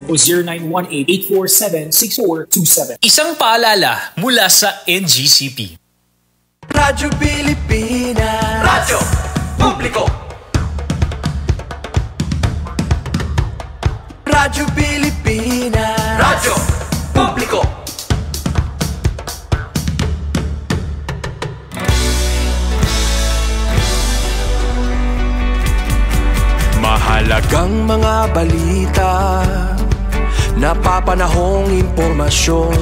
o 0918-847-6427. Isang paalala mula sa NGCP. Radyo Pilipinas, Radyo Publiko. Radyo Pilipinas, Radyo Publiko. Mahalagang mga balita, napapanahong impormasyon.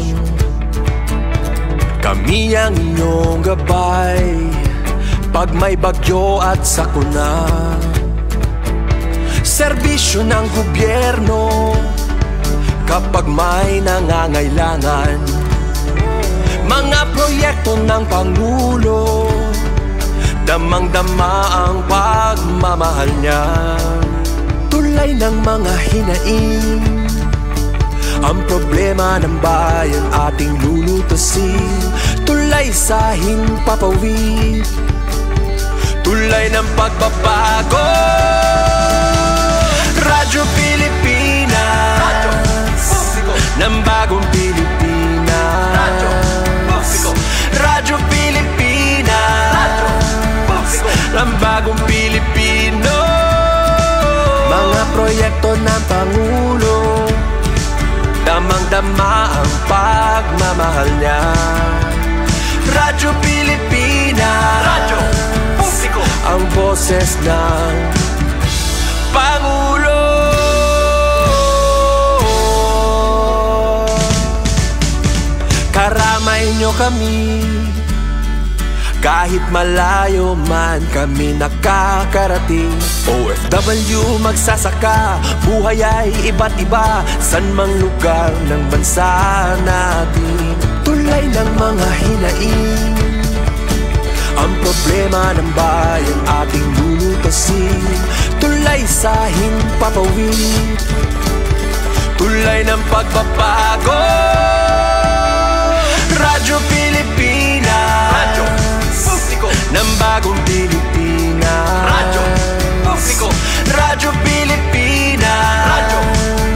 Kami ang inyong gabay pag may bagyo at sakuna. Serbisyo ng gobyerno kapag may nangangailangan. Mga proyekto ng Pangulo, damang-dama ang pagmamahal niya. Tulay ng mga hinaing, ang problema ng bayan ating lulutasin. Tulay sa himpapawid, tulay ng pagbabago. Radyo Pilipinas, Radyo Publiko ng bagong Pilipinas. Radyo Publiko, Radyo Pilipinas, Radyo Publiko ng bagong Pilipino. Mga proyekto ng Pangulo, damang-dama ang pagmamahal niya. Radyo Pilipinas, Radyo Publiko, ang boses ng Pangulo. Karamay nyo kami, kahit malayo man kami nakakarating. OFW magsasaka, buhay ay iba't iba, san mang lugar ng bansa natin. Tulay ng mga hinaing, ang problema ng bayan ating lulutasin. Tulay sa himpapawid, tulay ng pagbabago. Radyo Pilipinas, Radyo Publiko ng bagong Pilipinas. Radyo Publiko, Radyo Pilipinas, Radyo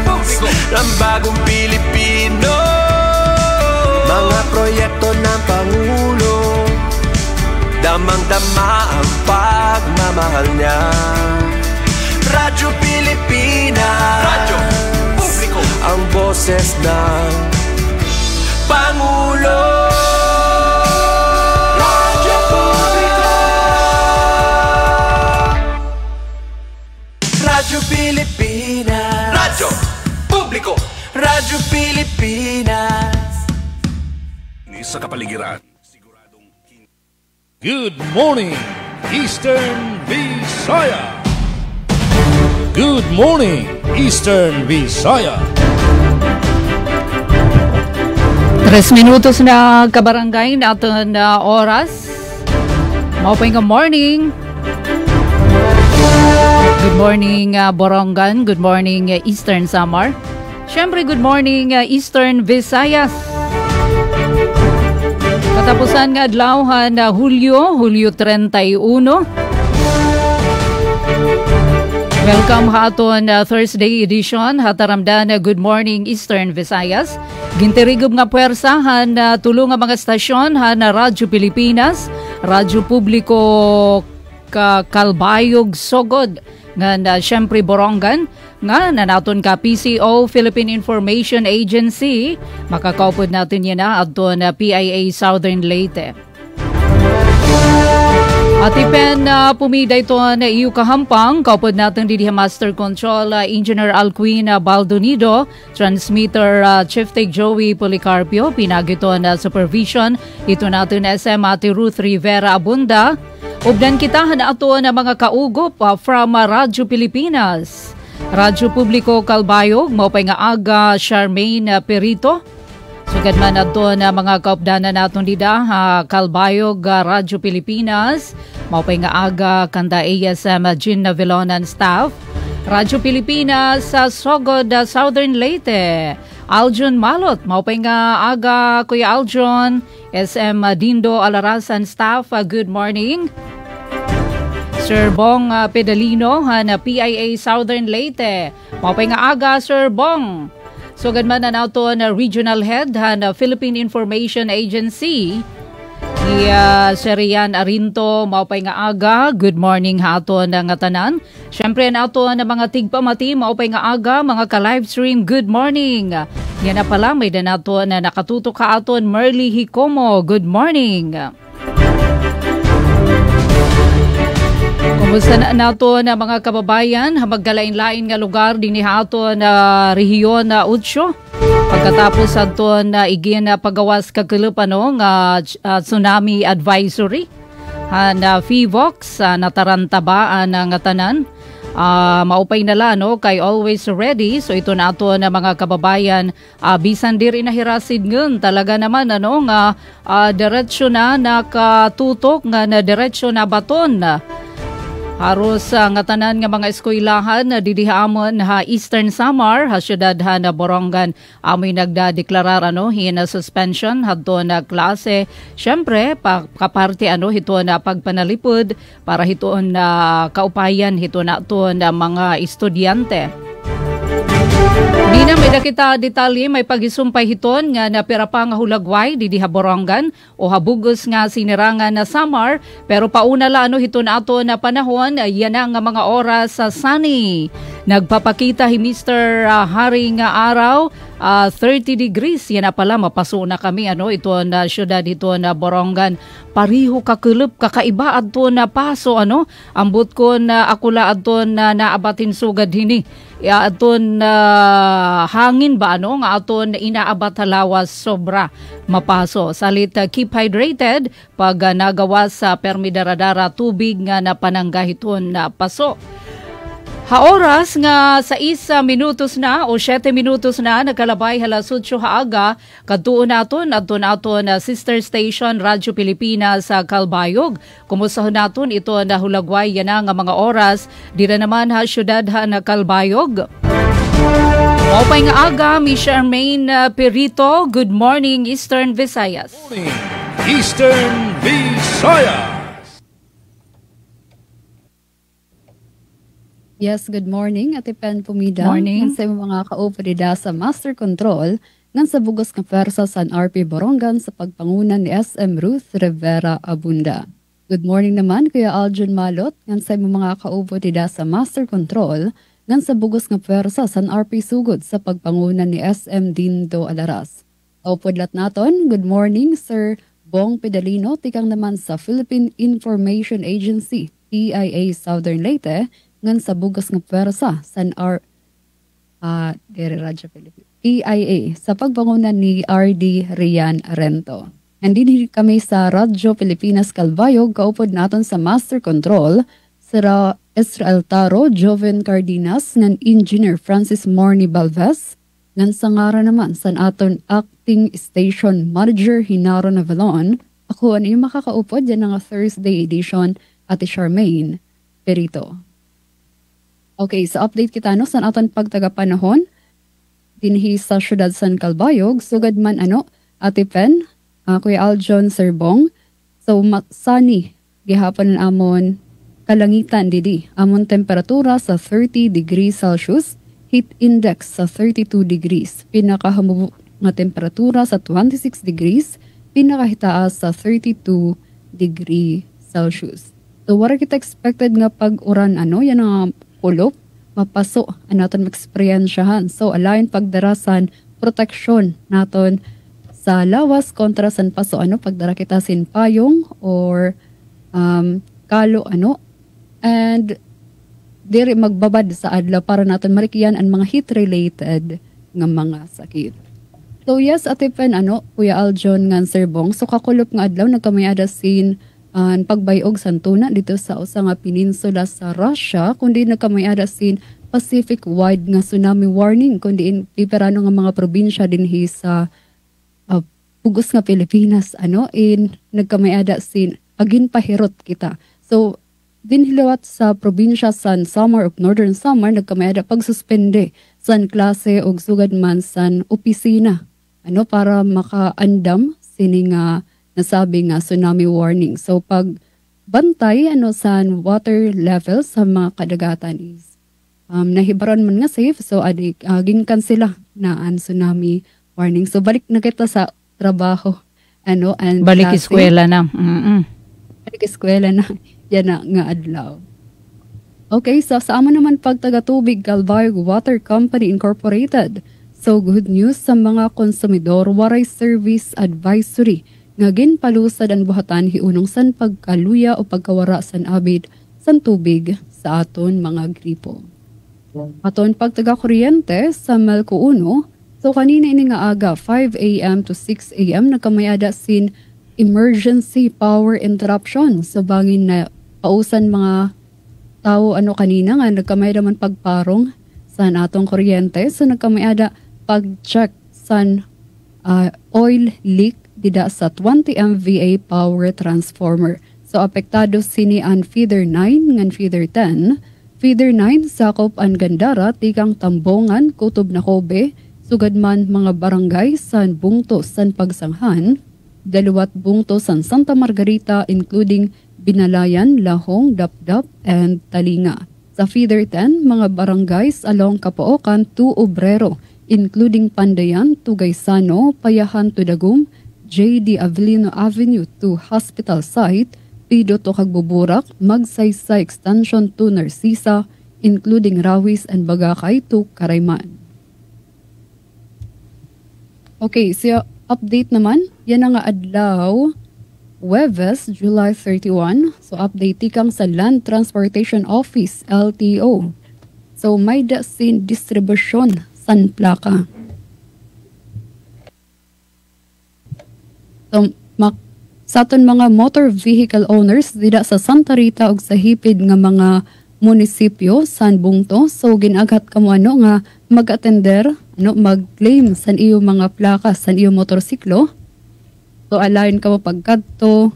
Publiko ng bagong Pilipino. Mga proyekto ng Pangulo, damang-dama ang pagmamahal niya. Radyo Pilipinas, Radyo Publiko, ang boses ng Pangulo. Radyo Publiko, Radyo Pilipinas, Radyo Publiko, Radyo Pilipinas. Sa kapaligiran, siguradong... Good morning, Eastern Visaya. Good morning, Eastern Visaya. 3 minutos na kabarangay natin na oras. Maupay nga morning. Good morning, Borongan. Good morning, Eastern Samar. Siyempre, good morning, Eastern Visayas. Katapusan nga adlawhan na Hulyo 31. Welcome haton Thursday edition. Hataramdan Good Morning Eastern Visayas. Gintirigom nga puwersahan na tulong nga mga stasyon na Radyo Pilipinas, Radyo Publiko Kalbayog Sogod, nga na siyempre Borongan, nga naton ka PCO, Philippine Information Agency, makakaupod natin yan na adto na PIA Southern Leyte. At ipen pumida ito na iyo kahampang, kaupod natin di Master Control Engineer Alcuin Baldonido, Transmitter Chief Tech Joey Policarpio, pinagito na supervision, ito natin SM Ate Ruth Rivera Abunda. Ubdan kita na ato na mga kaugop from Radyo Pilipinas, Radyo Publiko Kalbayog, maupay nga aga Charmaine Perito. Sugad man ato na mga kaupdanan naton dida Kalbayog, Radyo Pilipinas, maupay nga aga kanda ASM Gin Navilonan staff, Radyo Pilipinas sa Sogod, Southern Leyte, Aljon Malot, maupay nga aga Kuya Aljon, SM Dindo Alarasan staff, good morning. Sir Bong Pedalino na PIA Southern Leyte. Mapay nga aga, Sir Bong. So ganman na nato na Regional Head na Philippine Information Agency. Sir Rian Arinto, mapay nga aga. Good morning hato na nga tanan. Siyempre nato na mga tigpamati, mapay nga aga, mga ka-livestream, good morning. Yan na pala, may danato na nakatuto ka aton, Merly Hikomo, good morning. Kumusta na nato na mga kababayan, magkalain-lain nga lugar din ni hato na rehiyon na 8. Pagkatapos ato na igin na pagawas kakulupano nga tsunami advisory na FIVOX natarantabaan nga tanan. Maupay nala no kay always ready, so ito na ato na mga kababayan bisan diri na hirasid ngun talaga naman ano nga diretsyo na nakatutok nga na diretsyo na baton haros nga tanan nga mga eskwelahan na didihamon ha Eastern Samar ha syudad ha na Borongan amoy nagdadeklarar ano hina suspension hadto na klase. Syempre kaparte ano hito na pagpanalipod para hitoon na kaupayan hito na to na mga estudyante. Di na may nakita detalye may pagisumpay hiton nga napira pa nga hulagway didi Borongan o habugos nga sinirangan na Samar pero pauna la ano hiton ato na panahon yan nga mga oras sa sunny. Nagpapakita hi Mr. Haring araw 30 degrees yan na pala mapaso na kami ano ito na syudad ito na Borongan pariho kakulup kakaiba adto na paso ano ambot ko na akula adto na naabatin sugad hini aton hangin ba ano nga aton inaabat halawas sobra mapaso salit keep hydrated pag nagawas sa permidaradara tubig nga napananggahiton na paso. Haoras nga 6 minutos na o 7 minutos na nagkalabay halas 8 haaga kadtuon naton adton na sister station Radyo Pilipinas sa Calbayog. Kumusta naton ito na hulagway yan nga mga oras dira naman ha syudad ha na Calbayog. Mopay nga aga mi Charmaine Perito, good morning Eastern Visayas. Morning, Eastern Visayas. Yes, good morning. Ate Pen Pumida. Morning. Sa mga kaupadida sa Master Control ng sa bugos ng pwersa San RP Borongan sa pagpangunan ni SM Ruth Rivera Abunda. Good morning naman Kuya Aljon Malot ng sa mga kaupadida sa Master Control ng sa bugos ng pwersa San RP Sugod sa pagpangunan ni SM Dindo Alaras. Kaupodlat naton, good morning Sir Bong Pedalino, tikang naman sa Philippine Information Agency, PIA Southern Leyte, ngan sa bugas ng pwersa San PIA sa pagbangunan ni RD Rian Arento. Nandini kami sa Radyo Pilipinas Calbayog, kaupod naton sa Master Control, Sira Israel Taro, Joven Cardenas, ngan Engineer Francis Morny Balvez, ngan sa ngara naman sa aton Acting Station Manager Hinaro Navalon. Ako yung makakaupod yan nga Thursday edition Ate Charmaine Perito. Okay, sa update kita no, sa aton pagtagapanahon, dinhi sa syudad San Calbayog, sugad man ano, Ate Pen, Kuya Aljon, Sir Bong, so sunny, gihapon amon, kalangitan didi, amon temperatura sa 30 degrees Celsius, heat index sa 32 degrees, pinakahamubo nga temperatura sa 26 degrees, pinakahitaas sa 32 degree Celsius. So, wala kita expected nga pag-uran ano, yan ang pulop, mapaso, naton mag-experiensyahan. So, alayin pagdarasan, proteksyon naton sa lawas kontra san paso, ano, pagdara kita sin payong or kalo, ano, and diri magbabad sa adlaw para naton marikiyan ang mga heat-related nga mga sakit. So, yes, Ate Pen, ano, Kuya Aljon nga Sir Bong, so kakulop nga adlaw, nagkamayada sin pagbayog santuna dito sa usa nga peninsula sa Russia kundi nagkamayada sin Pacific-wide nga tsunami warning kundi piperano nga mga probinsya dinhi sa pugos nga Pilipinas ano in nagkamayada sin agin pahirot kita. So dinhilawat sa probinsya san Samar of Northern Samar nagkamayada pagsuspende san klase og sugad man san opisina ano para makaandam sini nga nasabi nga tsunami warning. So pag bantay sa water level sa mga kadagatan is nahibaron man nga safe, so ginkan sila na tsunami warning. So balik na kita sa trabaho and Balik klase. eskwela na. Balik eskwela na. Yan na nga adlaw. Okay, so sa amo naman pagtagatubig Calbayog Water Company Incorporated. So good news sa mga konsumidor, waray service advisory nga ginpalusad ang buhatan hiunong san pagkaluya o pagkawara san abid san tubig sa aton mga gripo. Aton pagtaga kuryente sa Melco 1, so kanina ini nga aga 5 a.m. to 6 a.m. nagkamayada sin emergency power interruption sa bangin na pausan mga tao kanina nga nagkamayada man pagparong sa atong kuryente, so nagkamayada pag-check san oil leak dida sa 20 MVA power transformer. So apektado sini ang feeder 9 ngan feeder 10. Feeder 9 sakop ang Gandara, tikang Tambongan, Kutob na Kobe, sugad man mga barangay san Bungto san Pagsanghan, dalawat Bungto san Santa Margarita including Binalayan, Lahong, Dapdap, and Talinga. Sa feeder 10, mga barangays along Kapookan to Obrero, including Pandayan to Gaisano, Payahan to Dagum, J.D. Avelino Avenue to Hospital Site, Pido to Kagbuburak, Magsaysay Extension to Narcisa, including Rawis and Bagakay to Karayman. Okay, so update naman, yan ang adlaw, Huwebes, July 31. So update ikang sa Land Transportation Office, LTO. So may dasin distribusyon san plaka. So sa aton mga motor vehicle owners dida sa Santa Rita ug sa hipid nga mga munisipyo san Bungto, so ginaghat kamo nga mag-attender mag-claim san iyo mga plaka san iyo motorsiklo. So alayon kamo pagkadto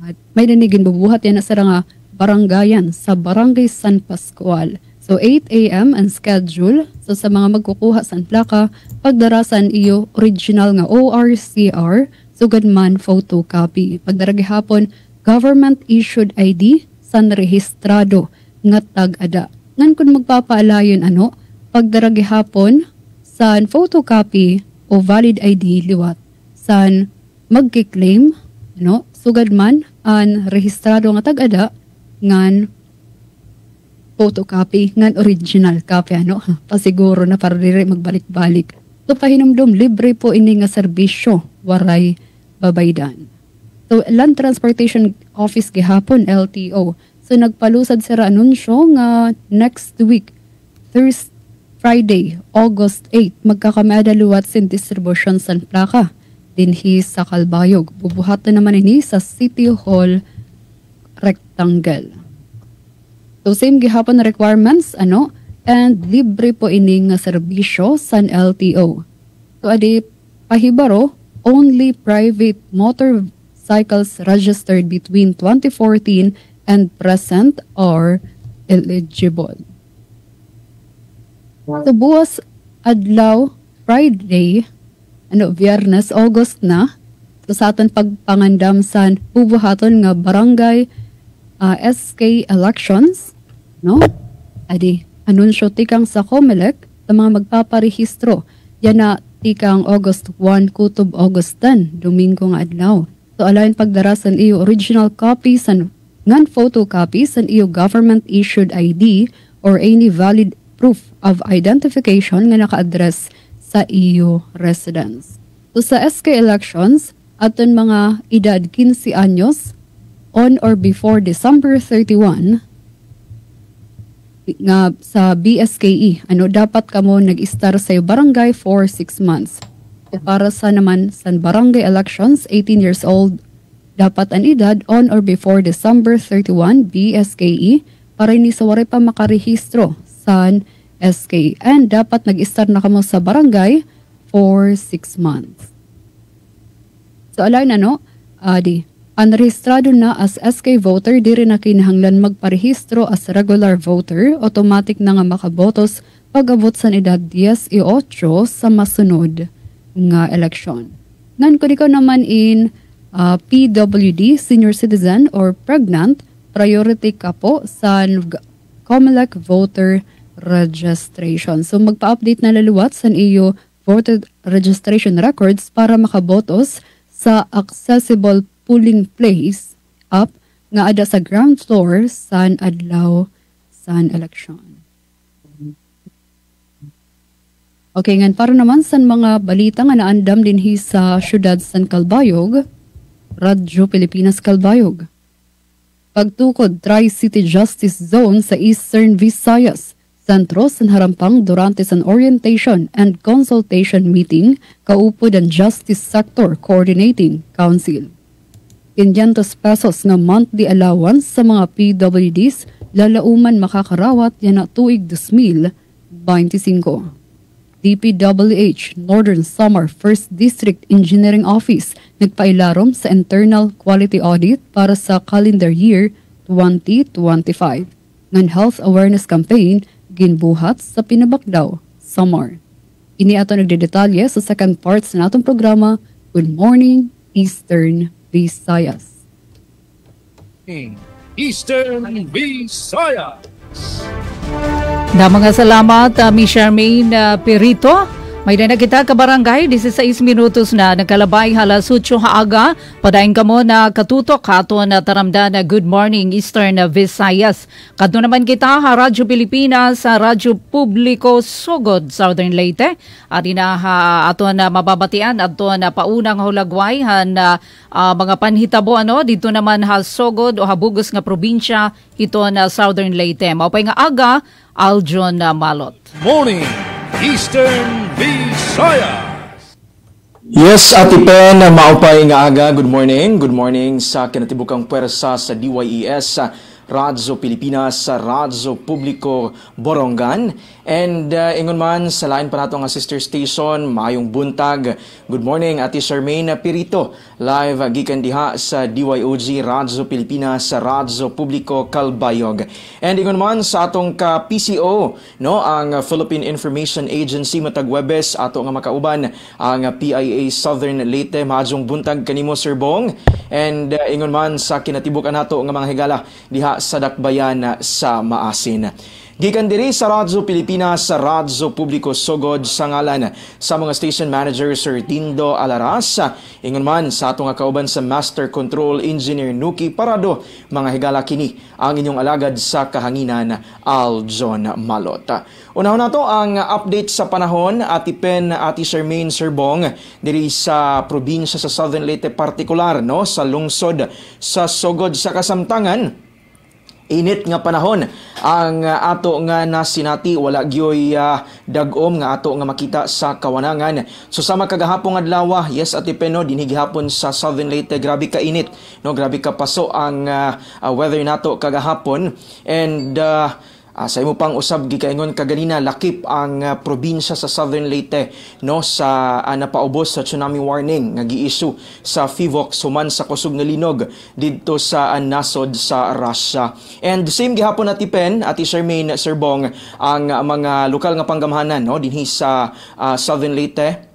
at may nanigin bubuhat yan na sa nga barangayan sa Barangay San Pascual. So 8 a.m. ang schedule. So sa mga magkukuha san plaka, pagdarasan iyo original nga ORCR, sugad man photocopy. Pagdaragi hapon, government-issued ID san rehistrado nga tag-ada. Ngan kung magpapaalayon pagdaragi hapon, san photocopy o valid ID liwat. San magkiklaim, sugad man an rehistrado nga tag-ada, ngan photocopy, ngan original copy, pasiguro na para diri magbalik-balik. So pahinumdum, libre po ini nga serbisyo, waray babaydan. So Land Transportation Office gihapon, LTO. So nagpalusad sira anunsyo nga next week, Friday, August 8, magkakamada luwat sin distribution san plaka dinhi sa Calbayog. Bubuhatan naman ini sa City Hall Rectangle. So same gihapon na requirements, and libre po ini nga serbisyo san LTO. So adi pahibaro, only private motorcycles registered between 2014 and present are eligible. So buwas adlaw Friday, Biyernes, August na, so sa aton pagpangandam san bubuhaton nga barangay SK elections, adi anunsyo tikang sa COMELEC sa mga magpaparehistro. Yan na tikang August 1, kutob August 10, Domingo nga adlaw. So alayon pagdarasan iyo original copies and non-photocopies and iyo government-issued ID or any valid proof of identification nga naka-address sa iyo residence. So sa SK elections, aton mga edad 15 anyos on or before December 31, nga sa BSKE, dapat kamo nag-star sa barangay for 6 months. So para sa naman sa barangay elections, 18 years old, dapat ang edad on or before December 31, BSKE, para ni sa wari pa makarehistro sa SK. And dapat nag-star na kamo sa barangay for 6 months. So alay na unrehistrado na as SK voter, diri na kinahanglan magparehistro as regular voter, automatic na nga makabotos pag-abot sa edad 18 sa masunod nga eleksyon. Ngan kung ikaw naman in PWD, senior citizen or pregnant, priority ka po sa COMELEC voter registration. So magpa-update na laluwat sa iyo voter registration records para makabotos sa accessible polling place app nga ada sa ground floor san adlaw san election. Okay, ngan para naman sa mga balita nga naandam dinhi sa syudad San Calbayog, Radyo Pilipinas Calbayog. Pagtukod Tri-City Justice Zone sa Eastern Visayas, sentro sa harampang durante sa orientation and consultation meeting kaupod ang Justice Sector Coordinating Council. 500 pesos nga monthly allowance sa mga PWDs lalauman makakarawat yan na tuig 2025. DPWH Northern Samar 1st District Engineering Office nagpailarom sa internal quality audit para sa calendar year 2025. Ngan health awareness campaign ginbuhat sa Pinabakdaw, Samar. Ini ato nagdedetalye sa second part sa natong programa, Good Morning, Eastern Visayas. Eastern Visayas. Mga salamat, Miss Charmaine Perito. May na kita ka barangay, 16 minutos na nagkalabay halas 8 haaga. Padayon ka mo na katutok kato na taramda na Good Morning Eastern Visayas. Kato naman kita ha Radyo Pilipinas sa Radyo Publiko Sogod Southern Leyte. At ato na mababatian ato na paunang hulagway han mga panhitabo dito naman ha Sogod o habugos nga probinsya ito na Southern Leyte. Maupay nga aga Aljon Malot. Morning Eastern Visayas. Yes, Ate Pen, maupay nga aga. Good morning. Good morning sa kinatibukang pwersa sa DYES, Radyo Pilipinas, Radyo Publiko Borongan. And ingon man sa lain pa nato nga sister station, maayong buntag. Good morning, Ate Charmaine Perito. Live gikan diha sa DYOG, Radyo Pilipinas, Radyo Publiko Calbayog. And ingon man sa atong ka PCO, no, ang Philippine Information Agency matag Webes, ato nga makauban ang PIA Southern Leyte. Maadjong buntag kanimo Sir Bong. And ingon man sa kinatibukan nato nga mga higala diha sa Dakbayan sa Maasin. Gikan diri sa Radyo Pilipinas sa Radyo Publiko Sogod sa ngalan sa mga station manager Sir Dindo Alaras, ingon man sa atong kauban sa Master Control Engineer Nuki Parado, mga higala kini ang inyong alagad sa kahanginan Aljon Malot. Unahon nato ang update sa panahon, Ati Pen, Ati Charmaine, Sir Bong, diri sa probinsya sa Southern Leyte partikular, no, sa lungsod sa Sogod sa Kasamtangan. Init nga panahon ang ato nga nasinati, wala gyoy dagom nga ato nga makita sa kawanangan. So sama kagahapon adlaw, yes Ate Peno, dinhi gihapon sa Southern Leyte, grabe ka init, no, grabe ka paso ang weather nato kagahapon. And sa imo pang usab gikaingon kaganina, lakip ang probinsya sa Southern Leyte, no, sa napaubos sa tsunami warning nga gi-issue sa FIVOC human sa kusog nga linog didto sa nasod sa Russia. And same gihapon Ati Pen, Ati Charmaine, Sir Bong, ang mga lokal nga panggamhanan, no, dinhi sa Southern Leyte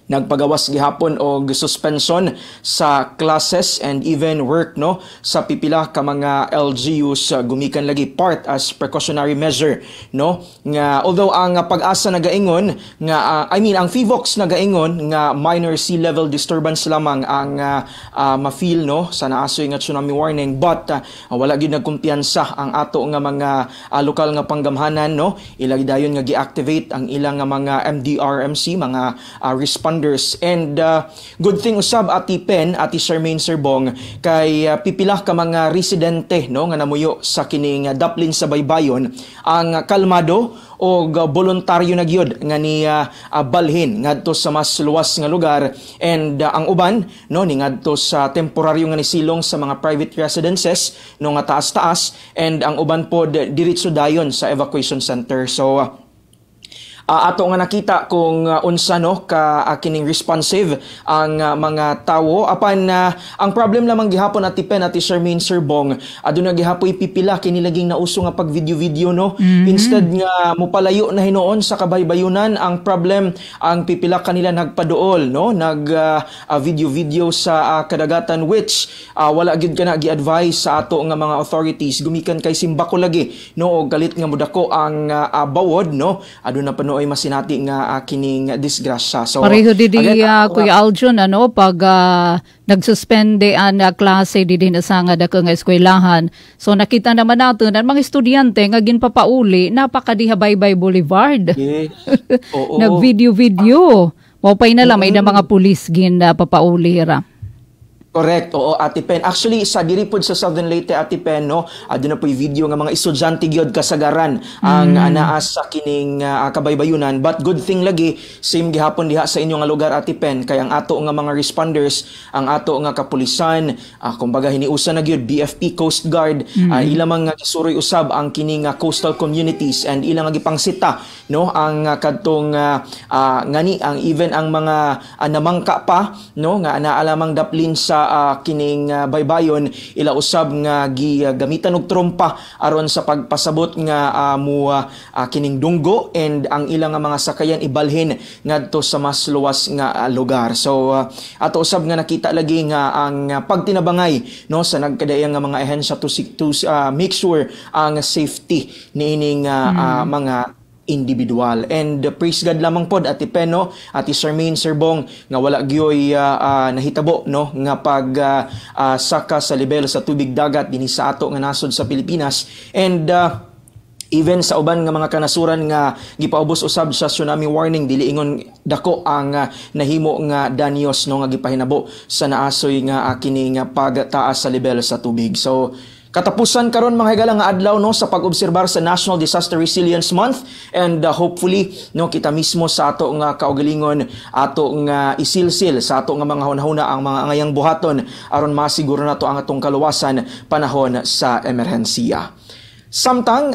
nagpagawas gihapon og suspension sa classes and even work, no, sa pipila ka mga LGUs gumikan lagi part as precautionary measure, no, nga although ang Pag-asa nagaingon nga ang FIVOX nagaingon nga minor sea level disturbance lamang ang ma-feel, no, sa naasoy nga tsunami warning, but wala gyud nagkumpiyansa ang ato nga mga lokal nga panggamhanan, no, ilagi dayon nga gi-activate ang ilang nga mga MDRMC, mga responders. And good thing usab Ati Pen, Ati Charmaine, Sir Bong, kay pipila ka mga residente, no, nga namuyo sa kining daplin sa baybayon ang kalmado o voluntaryo na gyud nga ni balhin ngadto sa mas luwas nga lugar. And ang uban, no, ni ngadto sa temporaryo nga nisilong sa mga private residences, no, nga taas-taas, and ang uban pod diretso dayon sa evacuation center. So ato nga nakita kung unsa no ka kining responsive ang mga tawo apan ang problem lamang gihapon at Pen at Charmaine Sir Bong aduna gihapoy pipila kini laging nauso nga pag video no instead nga mopalayo na hinoon sa kabaybayunan ang problem ang pipila kanila nagpaduol no nag video sa kadagatan which wala gyud kana gi-advise sa ato nga mga authorities gumikan kay simbako lagi no og galit nga mudako ang bawod no aduna panoy masinati nga kining disgrasya. So pareho didi Kuya Aljon pag nagsuspende ang klase didi na sa nga dako nga eskwelahan. So nakita naman natin ang mga estudyante nga ginpapauli napakadiha-baybay Boulevard. Yes. Oo. Nag-video. Mopay na lang may na mga pulis gin papauli ra. Correct. Oo, Ate Pen. Actually, sa diripod sa Southern Leyte, Ate Pen, no, aduna po yung video nga mga estudyante gyud kasagaran ang anaas sa kining kabaybayunan. But good thing lagi, same gihapon diha sa inyo nga lugar, Ate Pen, kay ang ato nga mga responders, ang ato nga kapulisan, kumbaga hiniusa na gyud BFP Coast Guard, ilang mga gisuroy usab ang kining coastal communities and ilang nga gipangsita, no, ang kadtong ngani ang even ang mga namangka pa, no, nga anaalamang daplin sa kining baybayon ila usab nga gigamitan og trompa aron sa pagpasabot nga kining dunggo and ang ilang mga sakayan ibalhin ngadto sa mas luwas nga lugar. So ato usab nga nakita lagi nga ang pagtinabangay no sa nagkadaiyang nga mga ahensya to make sure ang safety niining mga individual. And praise God lamang pod Ate Peno, Ate Charmaine Sir Bong nga wala gyoy nahitabo no nga pag saka sa level sa tubig dagat dinhi sa ato nga nasod sa Pilipinas. And even sa uban nga mga kanasuran nga gipaubos usab sa tsunami warning dili ingon dako ang nahimo nga danyos no nga gipahinabo sa naasoy nga kini nga pagtaas sa level sa tubig. So katapusan karon mga higala nga adlaw no sa pag-obserbar sa National Disaster Resilience Month and hopefully no kita mismo sa ato nga kaugalingon ato nga isilsil sa ato nga mga hunahuna ang mga angayang buhaton aron masiguro nato ang atong kaluwasan panahon sa emerhensiya. Samtang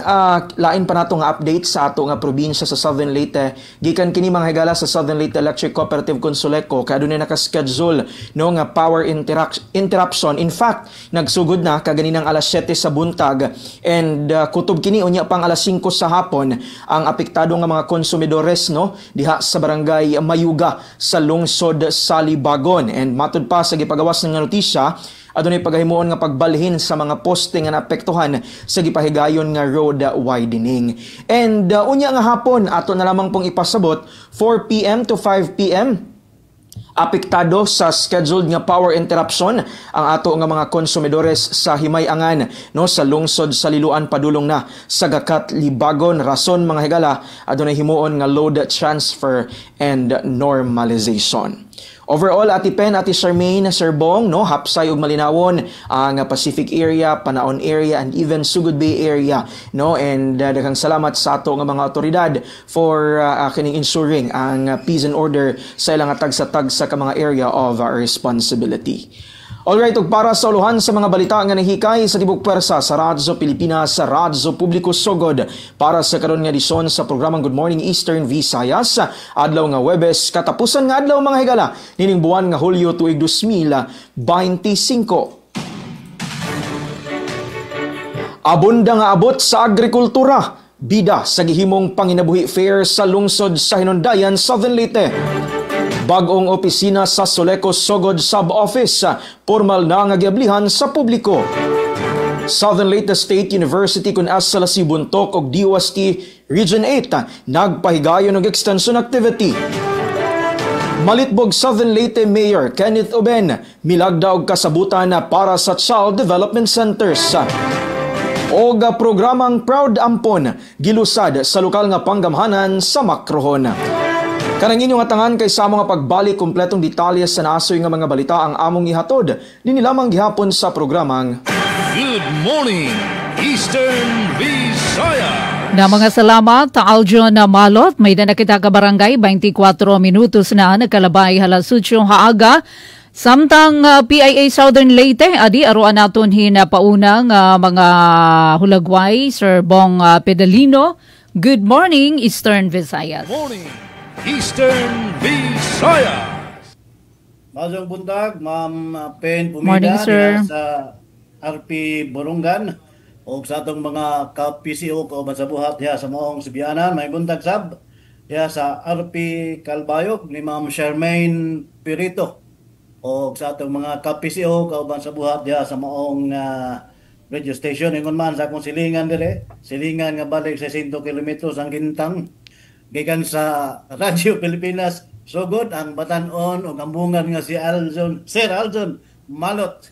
lain pa nato nga update sa ato nga probinsya sa Southern Leyte gikan kini mga higala sa Southern Leyte Electric Cooperative Consuleco kay adunay naka-schedule no nga power interruption. In fact, nagsugod na kaganinang alas 7 sa buntag and kutob kini unya pang alas 5 sa hapon ang apektado nga mga konsumidores no diha sa barangay Mayuga sa lungsod sa Libagon. And matud pa sa gipagawas ng notisya adunay paghimuon nga pagbalhin sa mga poste nga naapektuhan sa gipahigayon nga road widening. And unya nga hapon ato na lamang pong ipasabot 4 PM to 5 PM apektado sa scheduled nga power interruption ang ato nga mga konsumidores sa Himay-angan no sa lungsod sa Liloan padulong na sa Gakat Libagon. Rason mga higala adunay himuon nga load transfer and normalization. Overall, Ate Pen, Ate Charmaine, Sir Bong, no, hapsay ug malinawon ang Pacific area, Panaon area, and even Sugod Bay area, no, and daghang salamat sa ato nga mga otoridad for kining ensuring ang peace and order sa ilang tagsa-tagsa ka mga area of responsibility. Alright, ug para sa uluhan sa mga balita nga nahikay sa tibok pwersa sa Radyo Pilipinas, sa Radyo Publiko Sogod para sa karon nga edisyon sa programang Good Morning Eastern Visayas, adlaw nga Huwebes, katapusan nga adlaw mga higala nining buwan nga Hulyo tuig 2025. Abunda nga abot sa agrikultura, bida sa gihimong panginabuhi fair sa lungsod sa Hinundayan, Southern Leyte. Bagong opisina sa Soleco Sogod Sub-Office, formal na nga giablihan sa publiko. Southern Leyte State University kun asa Salasi Buntok og DOST Region 8 nagpahigayon og extension activity. Malitbog Southern Leyte Mayor Kenneth Oben milagda og kasabutan para sa Child Development Centers. Og programang Proud Ampon gilusad sa lokal nga panggamhanan sa Macrohon. Kanang inyong atangan kay sa mga pagbalik kompletong detalye sa naasoy nga mga balita ang among ihatod dinhi lamang gihapon sa programang Good Morning Eastern Visayas. Na mga salamat ta Aljon Malot, may na kita ka barangay 24 minutos na nagkalabay halas 8 haaga. Samtang PIA Southern Leyte, adi aruan naton hinapaunang mga hulagway, Sir Bong Pedalino, Good morning, Eastern Visayas. Morning, Eastern Visayas. Magandang buntag, Ma'am Pen Morning, Pumida sir. sa RP Borongan o sa atong mga ka-PCO ko sa buhat diha sa maong Subianan. May buntag sab diha sa RP Calbayog ni Ma'am Charmaine Pirito o sa atong mga ka-PCO kauban sa buhat diha sa maong radio station. Ingon man sa akong silingan dire, silingan nga balik sa 100 kilometros ang Gintang gikan sa Radio Pilipinas. So good ang batanon o kambungan nga si Sir Aljon Malot.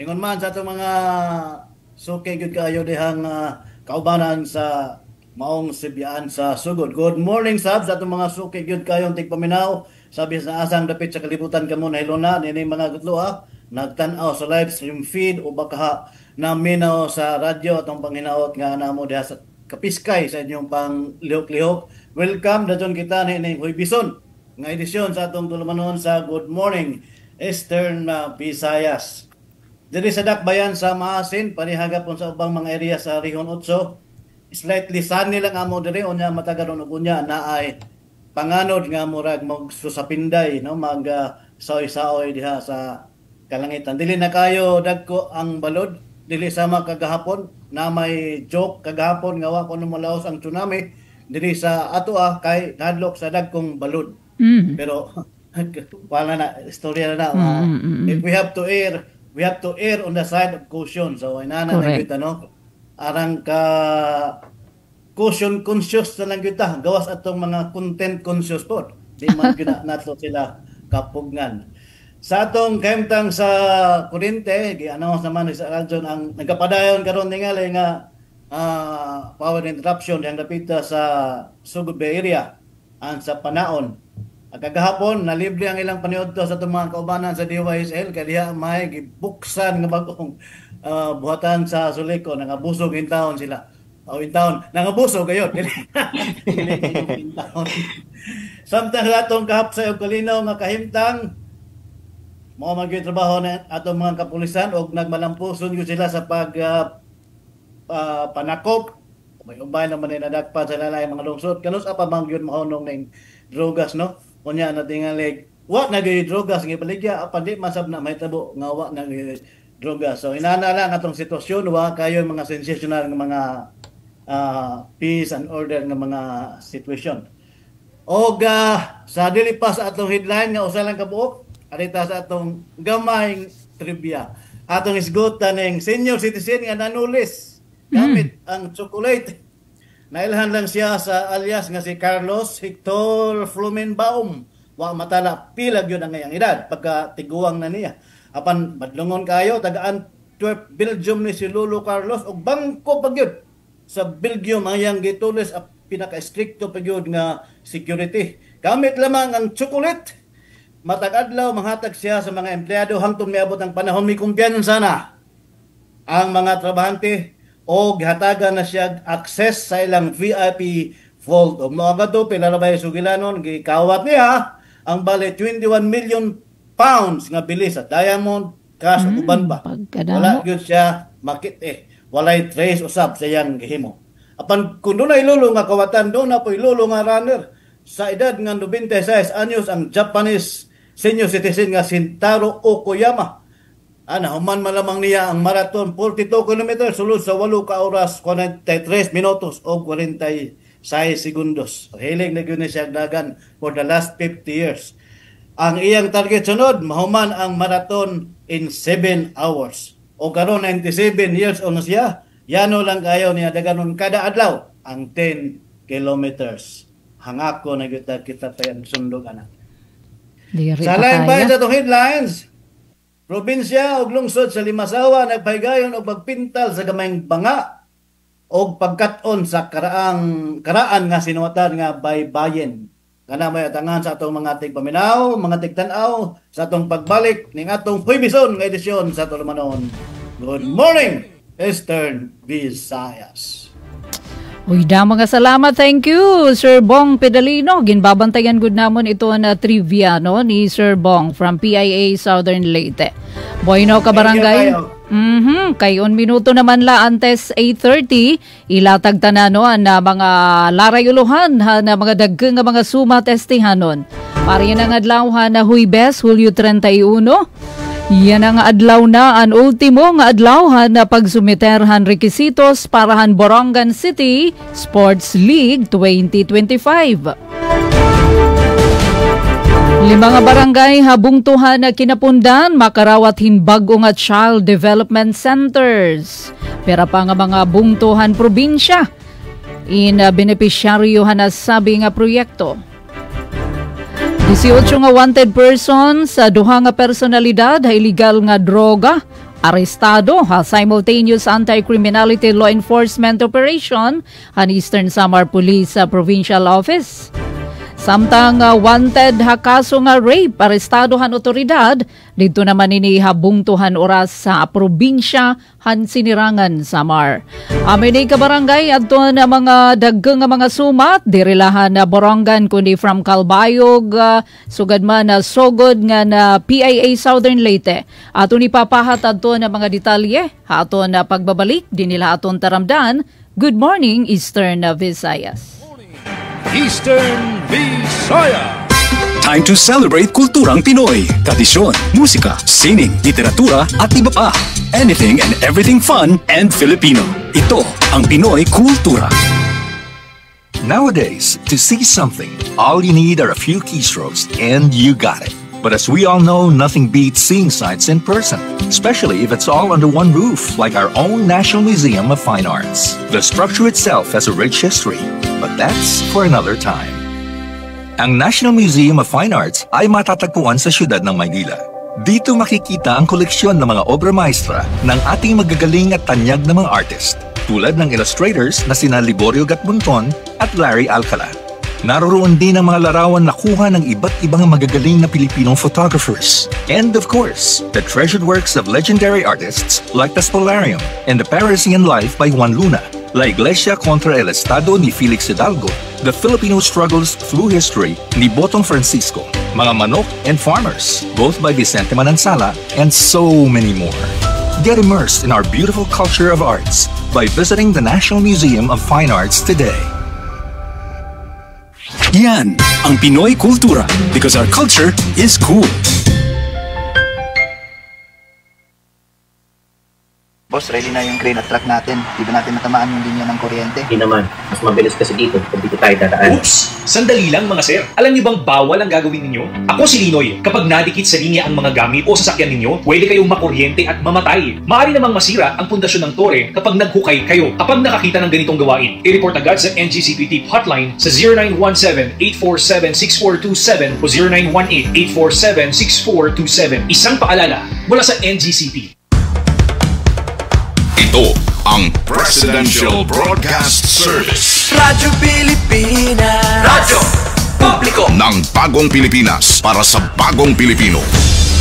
Ingon man sa itong mga suke gyud kayo dihang kaubanan sa maong Sibian sa sugod. Good morning sab sa itong mga suke gyud kayong tigpaminaw. Sabi sa asang dapit sa kalibutan kamo na hilona nini mga gutlo nagtan-aw sa live stream feed o baka naminaw sa radyo atong panghinaot nga namo diha sa kapiskay sa inyong pang lihok-lihok. Welcome dayon kita ni Huy Bison nga edisyon sa atong tulumanon sa Good Morning Eastern Visayas. Diri sa dakbayan sa Maasin, panihagapon sa ubang mga area sa Rihon 8, slightly sunny lang amo diri unya matagaron og unya na ay panganod nga murag magsusapinday no mag saoy-saoy diha sa kalangitan. Dili na kayo dagko ang balod, dili sama kagahapon na may joke kagahapon nga wa kuno molaos ang tsunami diri sa ato kay hadlok sa dagkong balod. Pero wala na istorya na if we have to err on the side of caution. So inana na kita no arang ka caution conscious na lang kita gawas atong mga content conscious po di man gina nato sila kapugngan sa atong kahimtang sa kuryente gi-announce naman sa Aljon ang nagkapadayon karon tingali nga power interruption yang dapita sa Sugod Bay area ang sa Panaon. Kagahapon na libre ang ilang paniudto sa itong mga kaubanan sa DYSL kaya diha may gibuksan nga bagong buhatan sa Suliko nangabusog in town sila. In town nangabusog kayo. Samtang atong kahapsay og kalinaw nga kahimtang mao magtrabaho na atong mga kapulisan og nagmalampuson gyud sila sa pag panakop. May ubay naman na nadagpan sa lalay mga lungsod. Kanus apa man gyud mahunong ning drogas no. Unya na tingali wa na gyud drogas nga baligya apa di masab na mahitabo nga wa na drogas. So inana lang atong sitwasyon wa kayo mga sensational nga mga peace and order nga mga situation. Og sa dili pa sa atong headline nga usa lang kabuok arita sa atong gamayng trivia. Atong isgutan ning senior citizen nga nanulis gamit ang chocolate. Nailhan lang siya sa alias nga si Carlos Hector Flumenbaum. Wa matala pila gyud ang ngayang edad pagka tiguang na niya. Apan madlungon kayo tagaan Antwerp, Belgium ni si Lolo Carlos og bangko pa gyud sa Belgium ang yang gitulis pinaka-stricto pa gyud nga security. Gamit lamang ang chocolate. Matag adlaw manghatag siya sa mga empleyado hangtod miabot ang panahon mi kumpiyansa na ang mga trabahante o gihatagan na siya access sa ilang VIP vault. O mga to, pilarabay sugilanon, gikawat niya ang bali 21 million pounds nga bilis sa diamond, cash, o uban pa. Wala yun siya makit walay trace usab sa iyang gihimo. Apan kung doon na ilulo nga kawatan, doon na po ilulo nga runner. Sa edad nga 96 anyos ang Japanese senior citizen nga Shintaro Okoyama. Human malamang niya ang marathon 42 km sulod sa 8 ka oras 43 minutos o 46 segundos. Hiling na yun siya dagan for the last 50 years. Ang iyang target sunod, mahuman ang marathon in 7 hours. O karon 97 years on siya, yano lang kayo niya daganon kada adlaw ang 10 kilometers. Hangako na kita tayo sundog anak. Sa lain ba sa itong headlines, probinsya o lungsod sa Limasawa nagpahigayon og pagpintal sa gamayng banga o pagkat-on sa karaan nga sinuwatan nga baybayin. Kana may atangan sa atong mga tigpaminaw, mga tigtanaw sa atong pagbalik ning atong Huy Bison nga edisyon sa tulumanon. Good morning, Eastern Visayas. Uy, mga salamat. Thank you, Sir Bong Pedalino. Ginbabantayan gud namon ito na trivia no ni Sir Bong from PIA Southern Leyte. Boyno ka barangay. Kay 1 minuto naman la antes 8:30 ilatag tananon na mga larayuluhan na mga dagkeng nga mga suma testihanon. Pari na nga adlaw na Huwebes, Hulyo 31. Yan ang adlaw na ang ultimo nga adlaw na pagsumiterhan rekisitos parahan Borongan City Sports League 2025. 5 nga barangay habungtuhan na kinapundan makarawat hinbago nga child development centers. Pero pa nga mga bungtuhan probinsya in beneficiaryo na sabi nga proyekto. 18 nga wanted persons sa duha nga personalidad ha illegal nga droga arestado ha simultaneous anti-criminality law enforcement operation han Eastern Samar Police Provincial Office. Samtang wanted ha kaso nga rape, arestadohan otoridad, dito naman inihabungtuhan oras sa probinsya han Sinirangan, Samar. Amin ka barangay adto na mga daggang nga mga sumat, dirilahan na Borongan kundi from Calbayog, sugad man na sogod nga na PIA Southern Leyte. Ato ni papahat adto na mga detalye, ato na pagbabalik, dinila aton taramdan. Good morning, Eastern Visayas. Eastern Visayas. Time to celebrate kulturang Pinoy. Tradisyon, musika, sining, literatura at iba pa. Anything and everything fun and Filipino. Ito ang Pinoy Kultura. Nowadays, to see something, all you need are a few keystrokes and you got it. But as we all know, nothing beats seeing sights in person, especially if it's all under one roof, like our own National Museum of Fine Arts. The structure itself has a rich history, but that's for another time. Ang National Museum of Fine Arts ay matatagpuan sa siyudad ng Maynila. Dito makikita ang koleksyon ng mga obra maestra ng ating magagaling at tanyag na mga artist, tulad ng illustrators na sina Liborio Gatbunton at Larry Alcala. Naroroon din ang mga larawan na kuha ng iba't ibang magagaling na Pilipinong photographers. And of course, the treasured works of legendary artists like the Spolarium and the Parisian Life by Juan Luna, La Iglesia contra el Estado ni Felix Hidalgo, The Filipino Struggles Through History ni Botong Francisco, Mga Manok and Farmers, both by Vicente Manansala, and so many more. Get immersed in our beautiful culture of arts by visiting the National Museum of Fine Arts today. Yan ang Pinoy Kultura because our culture is cool. Boss, ready na yung crane at truck natin. Di ba natin natamaan yung linya ng kuryente? Hindi naman. Mas mabilis kasi dito kung dito tayo dadaan. Oops! Sandali lang mga sir. Alam niyo bang bawal ang gagawin ninyo? Ako si Linoy. Kapag nadikit sa linya ang mga gamit o sasakyan ninyo, pwede kayong makuryente at mamatay. Maaari namang masira ang pundasyon ng tore kapag naghukay kayo. Kapag nakakita ng ganitong gawain, i-report agad sa NGCP Tip Hotline sa 0917-847-6427 o 0918-847-6427. Isang paalala mula sa NGCP. Ito ang Presidential Broadcast Service. Radyo Pilipinas. Radyo Publiko ng Bagong Pilipinas para sa Bagong Pilipino.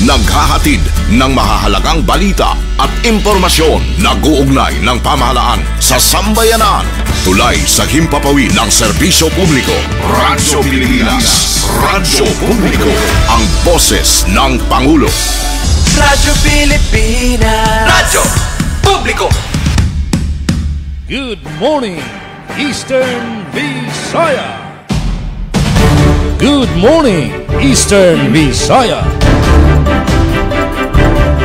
Naghahatid ng mahahalagang balita at impormasyon na guugnay ng pamahalaan sa sambayanan. Tulay sa himpapawid ng serbisyo publiko. Radyo Pilipinas. Radyo Publiko. Ang boses ng Pangulo. Radyo Pilipinas. Radyo Publiko. Good morning, Eastern Visayas. Good morning, Eastern Visayas.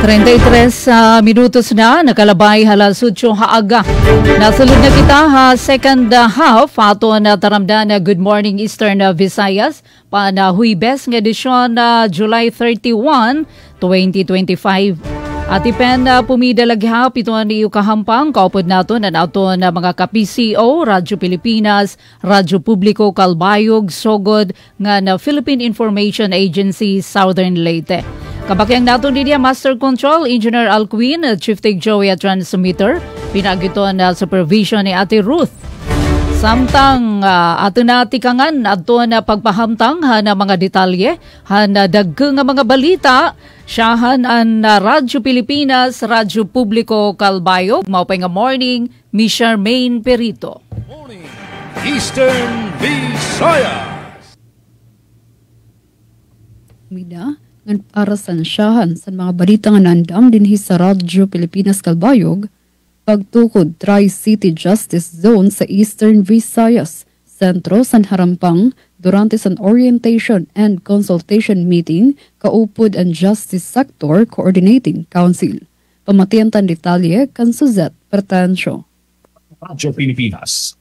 33 minutos na nakalabay halas 8 haaga. Nasulod na kita ha second half ato na taramdan na Good Morning Eastern Visayas pa na Huwebes ng edisyon na July 31, 2025. At ipen pumidalag ito ni kahampang kaupod nato na ato na mga ka-PCO, Radyo Pilipinas, Radyo Publiko, Calbayog, Sogod nga na Philippine Information Agency, Southern Leyte. Kabakyang nato din Master Control, Engineer Alcuin, Chief Tech Joey at Transmitter, pinagito na supervision ni Ate Ruth. Samtang ato na tikangan ato na pagpahamtang na mga detalye, na dagkang mga balita, siyahan ang Radyo Pilipinas, Radyo Publiko, Calbayog. Maupay nga morning, Miss Charmaine Perito. Morning, Eastern Visayas. Mida, ngan para sansyahan sa mga balita nga nandam dinhi sa Radyo Pilipinas Kalbayog, pagtukod Tri-City Justice Zone sa Eastern Visayas, Sentro San Harampang, durante san orientation and consultation meeting, kaupod ang Justice Sector Coordinating Council. Pamatian tan detalye kan Suzette Pertensio. Radyo Pilipinas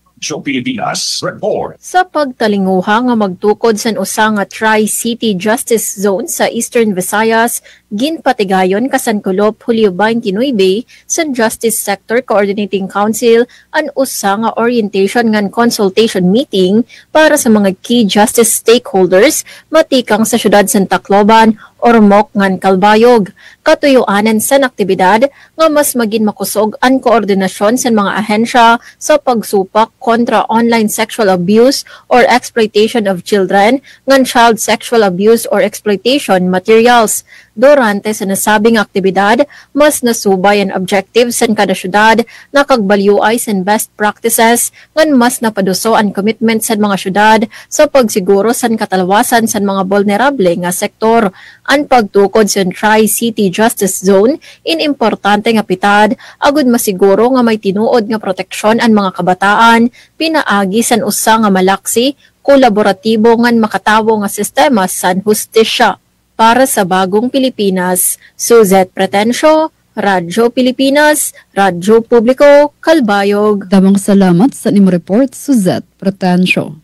Report. Sa pagtalinguha nga magtukod sa usa nga Tri-City Justice Zone sa Eastern Visayas, ginpatigayon kasankulop Hulyo 29 sa Justice Sector Coordinating Council an usa nga orientation ngan consultation meeting para sa mga key justice stakeholders matikang sa syudad sa Tacloban, Ormoc ngan Calbayog. Katuyuanan sa aktibidad nga mas maging makusog ang koordinasyon sa mga ahensya sa pagsupak kontra online sexual abuse or exploitation of children ngan child sexual abuse or exploitation materials. Durante sa nasabing aktibidad, mas nasubay ang objective sa kada syudad na kagbalyuay sa best practices ngan mas napaduso ang commitment sa mga syudad sa pagsiguro sa katalawasan sa mga vulnerable nga sektor. Ang pagtukod sa Tri-City Justice Zone in importante nga pitad agud masiguro nga may tinuod nga proteksyon ang mga kabataan pinaagi sa usa nga malaksi kolaboratibo ngan makatawo nga sistema sa hustisya. Para sa Bagong Pilipinas, Suzette Pretensio, Radyo Pilipinas, Radyo Publiko, Kalbayog. Damang salamat sa nimo report, Suzette Pretensio.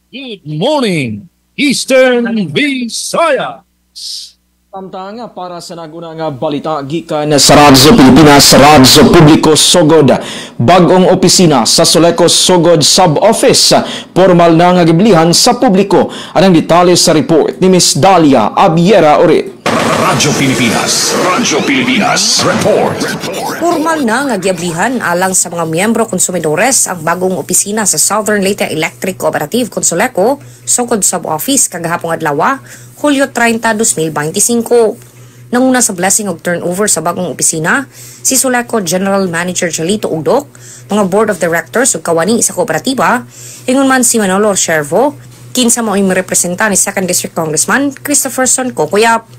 Good morning, Eastern Visayas. Samtang para sa nagunang balita gikan sa Radyo Pilipinas, Radyo Publiko Sogod, bagong opisina sa Soleco Sogod Sub-Office, formal na nga giblihan sa publiko. Anong detalye sa report ni Miss Dalia Abiera Orit. Radyo Pilipinas Report. Formal na nga giablihan alang sa mga miyembro konsumidores ang bagong opisina sa Southern Leyte Electric Cooperative Consoleco, Sogod Sub-Office kagahapong adlaw, Hulyo 30, 2025. Nanguna sa blessing of turnover sa bagong opisina, si Soleco General Manager Chalito Ugdok, mga Board of Directors ug kawani sa kooperatiba, ingon man si Manolo Shervo, kinsa mao imong representa ni 2nd District Congressman Christopherson Cocoyap.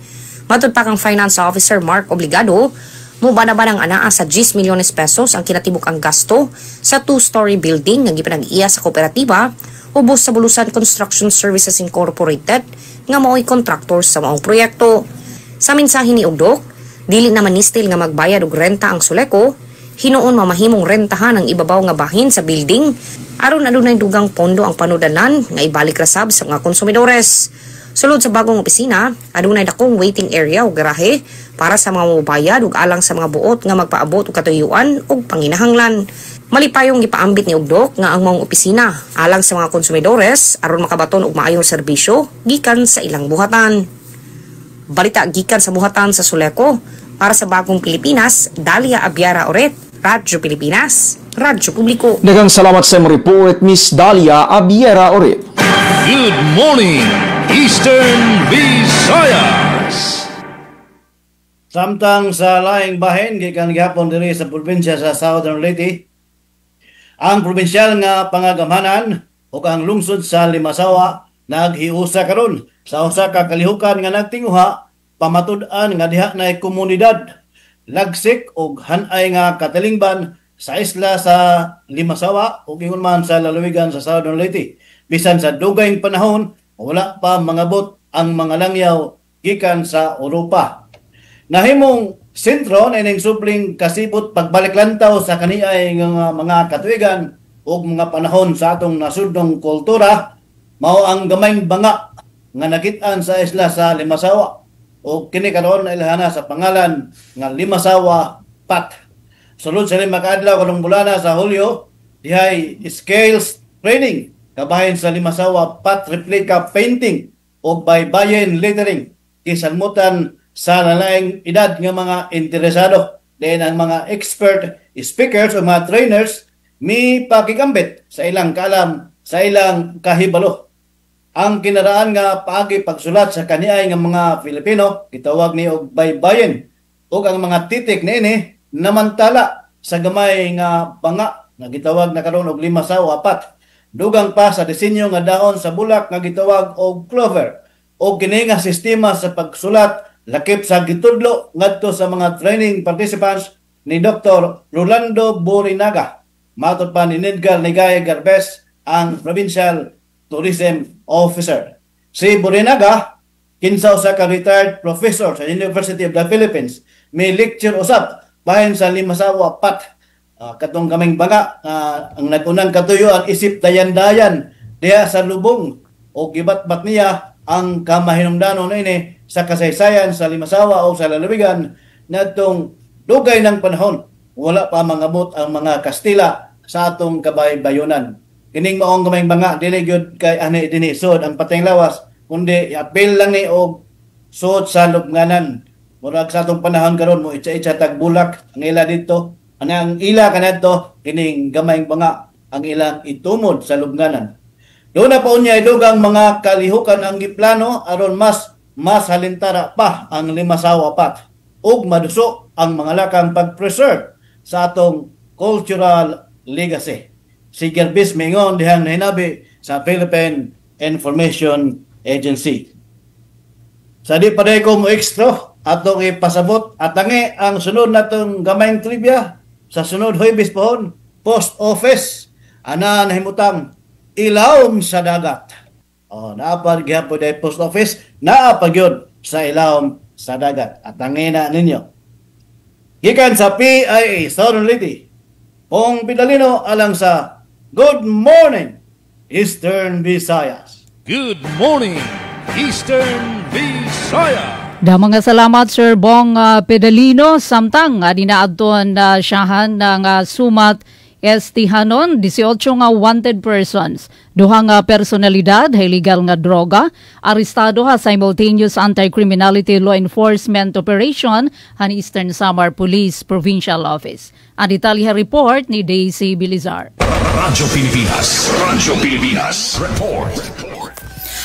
Matud pa kang Finance Officer Mark Obligado, mubanaban ang anaa sa 10 milyones pesos ang kinatibuk ang gasto sa 2-story building nga gipanag-iya sa kooperatiba ubos sa Bulusan Construction Services Incorporated nga mao'y contractor sa maong proyekto. Sa mensahe ni Ugdok, dili naman nistil nga magbayad og renta ang Soleco, hinuon mamahimong rentahan ang ibabaw nga bahin sa building aron adunay dugang pondo ang panudanan nga ibalik rasab sa mga konsumidores. Sulod sa bagong opisina, adunay dakong waiting area o garahe para sa mga mabayad ug alang sa mga buot nga magpaabot og katuyuan ug panginahanglan. Malipayong gipaambit ni Ugdok nga ang mga opisina alang sa mga konsumidores aron makabaton og maayong serbisyo gikan sa ilang buhatan. Balita gikan sa buhatan sa Soleco para sa Bagong Pilipinas, Dalia Abiara Oret, Radyo Pilipinas, Radyo Publiko. Daghang salamat sa imong report, Miss Dalia Abiera Oret. Good morning, Eastern Visayas. Samtang sa laing bahin gikan gihapon diri sa probinsya sa Southern Leyte, ang probinsyal nga pangagamhanan ug ang lungsod sa Limasawa naghiusa karon sa usa ka kalihukan nga nagtinguha pamatud-an nga diha nay komunidad lagsik ug hanay nga katalingban sa isla sa Limasawa ug ingon man sa lalawigan sa Southern Leyte. Bisan sa dugayng panahon wala pa mangabot ang mga langyaw gikan sa Europa. Nahimong sentro na ining supling kasibot pagbalik lantaw sa kaniay nga mga katuigan ug mga panahon sa atong nasudnong kultura mao ang gamayng banga nga nakit-an sa isla sa Limasawa ug kini karon na ilhana sa pangalan nga Limasawa Pat. Sulod sa 5 ka adlaw karong bulana sa Hulyo, dihay scales training kabahin sa Limasawa Pat replica painting ug baybayin lettering kisalmutan sa lalaing edad nga mga interesado. Then ang mga expert speakers o mga trainers mi pakigambit sa ilang kaalam, sa ilang kahibalo. Ang kinaraan nga paagi pagsulat sa kaniay nga mga Filipino gitawag ni og baybayin ug ang mga titik niini namantala sa gamay nga banga nga gitawag na karon og Limasawa Pat. Dugang pa sa disenyo nga dahon sa bulak nga gitawag og clover o kini nga sistema sa pagsulat lakip sa gitudlo ngadto sa mga training participants ni Dr. Rolando Borinaga. Matod pa ni Nedgar Ligaya Garbes, ang Provincial Tourism Officer. Si Borinaga, kinsa usa ka retired professor sa University of the Philippines, may lecture usab bahin sa limasawa pat katong kaming baga ang nagunang katuyuan isip dayan-dayan diha sa lubong o gibat-bat niya ang kamahinungdanon ini sa kasaysayan sa limasawa o sa lalawigan nadtong dugay ng panahon wala pa mangabot ang mga Kastila sa atong kabaybayonan. Kining maong kaming baga dili gyud kay ani dinhi sud ang patayng lawas kundi apil lang ni og sud sa lubnganan. Murag sa atong panahon karon mo itsa-itsa tag bulak ang ila dito. Ang ila kanadto kining gamayng banga ang ilang itumod sa lubnganan. Doon na pa unya idugang mga kalihukan ang giplano aron mas halintara pa ang limasawa pat ug maduso ang mga lakang pag-preserve sa atong cultural legacy. Si Gerbis mingon dihang nahinabi sa Philippine Information Agency. Sa di pa day ko mo extra atong ipasabot at ang sunod natong gamayng trivia sa sunod Huwebes pohon, Post Office, ana nahimutang ilawom sa dagat. Naapag gyapon day Post Office, naapag yun sa ilawom sa dagat. At na ninyo. Gikan sa PIA, Southern Leyte, Pong Pidalino alang sa Good Morning, Eastern Visayas. Good morning, Eastern Visayas. Mga salamat Sir Bong Pedalino. Samtang dinaadton siyahan ng sumat estihanon 18 nga wanted persons. Duha nga personalidad illegal nga droga arestado simultaneous anti-criminality law enforcement operation han Eastern Samar Police Provincial Office. Ang detalye report ni Daisy Bilizar. Radyo Pilipinas report.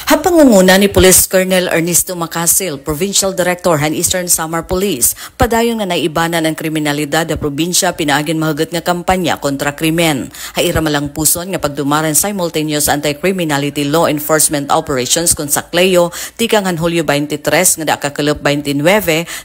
Hapangunguna ni Police Colonel Ernesto Macasil, Provincial Director han Eastern Samar Police, padayon nga naibanan ang kriminalidad da probinsya pinaagin mahugot nga kampanya kontra krimen. Haira malang puson nga pagdumaran simultaneous anti-criminality law enforcement operations kon sa Cleo, tikang han Hulyo 23 nga dakakalop 29,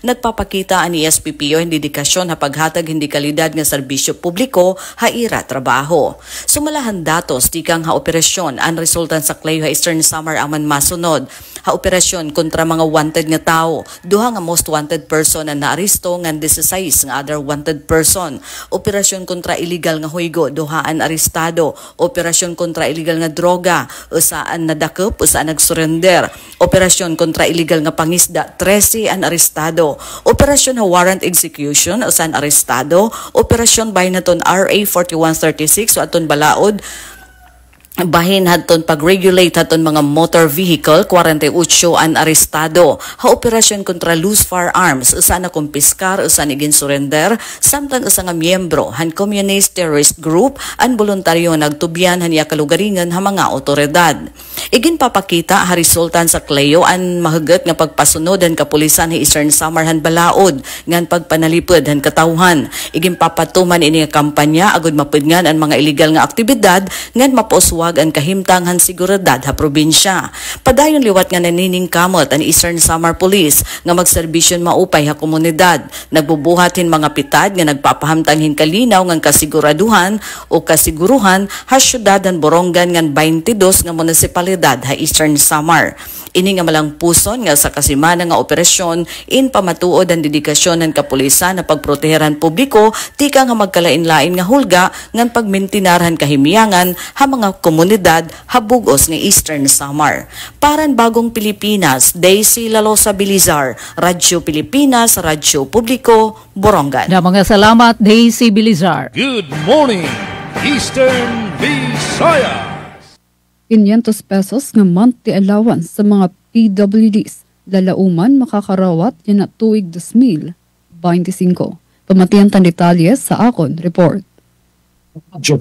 nagpapakita ani SPPO hindi dedikasyon ha paghatag hindi kalidad nga serbisyo publiko, haira trabaho. Sumalahan datos tikang ha operasyon ang resultan sa Cleo ha Eastern Samar aman masunod ha operasyon kontra mga wanted nga tao. Duha nga most wanted person na naaresto ngan 16 nga other wanted person. Operasyon kontra illegal nga huygo, duhaan arestado. Operasyon kontra illegal nga droga, usaan nadakop, usaan nagsurrender. Operasyon kontra illegal nga pangisda, 13 ang arestado. Operasyon ha warrant execution, usaan arestado. Operasyon bahin naton RA 4136 so aton balaod bahin hadton pag-regulate hadton mga motor vehicle, 48 an arestado. Ha operasyon kontra loose firearms, usa na kumpiskar, usa ni ginsurrender, samtang usa nga miyembro han communist terrorist group an voluntaryo nagtubyan han kalugaringan ha mga otoridad. Igin papakita ha resultan sa Cleo an mahugot nga pagpasunod han kapulisan ni Eastern Samar han balaod ngan pagpanalipod han katawhan. Igin papatuman ini nga kampanya agud mapudngan ang mga illegal nga aktibidad ngan maposwa ang kahimtangan seguridad ha probinsya. Padayon liwat nga nanining kamot ang Eastern Samar Police nga magserbisyon maupay ha komunidad. Nagbubuhatin mga pitad nga nagpapahamtang hinkalinaw ngang kasiguraduhan o kasiguruhan ha syudad han Borongan ngan 22 nga munisipalidad ha Eastern Samar. Ini nga malang puson nga sa kasimana nga operasyon in pamatuod ang dedikasyon ng kapulisan na pagproteheran publiko tika nga magkalain-lain nga hulga ngan pagmintinarhan kahimiyangan ha mga komunidad habugos nga Eastern Samar. Paran Bagong Pilipinas, Daisy Lalosa Bilizar, Radyo Pilipinas, Radyo Publiko, Borongan. Mga salamat Daisy Bilizar. Good morning, Eastern Visayas. 500 pesos nga monthly allowance sa mga PWDs. Lalauman makakarawat yan at tuig 2025. Pamatiyan tan detalye sa akon report. Radyo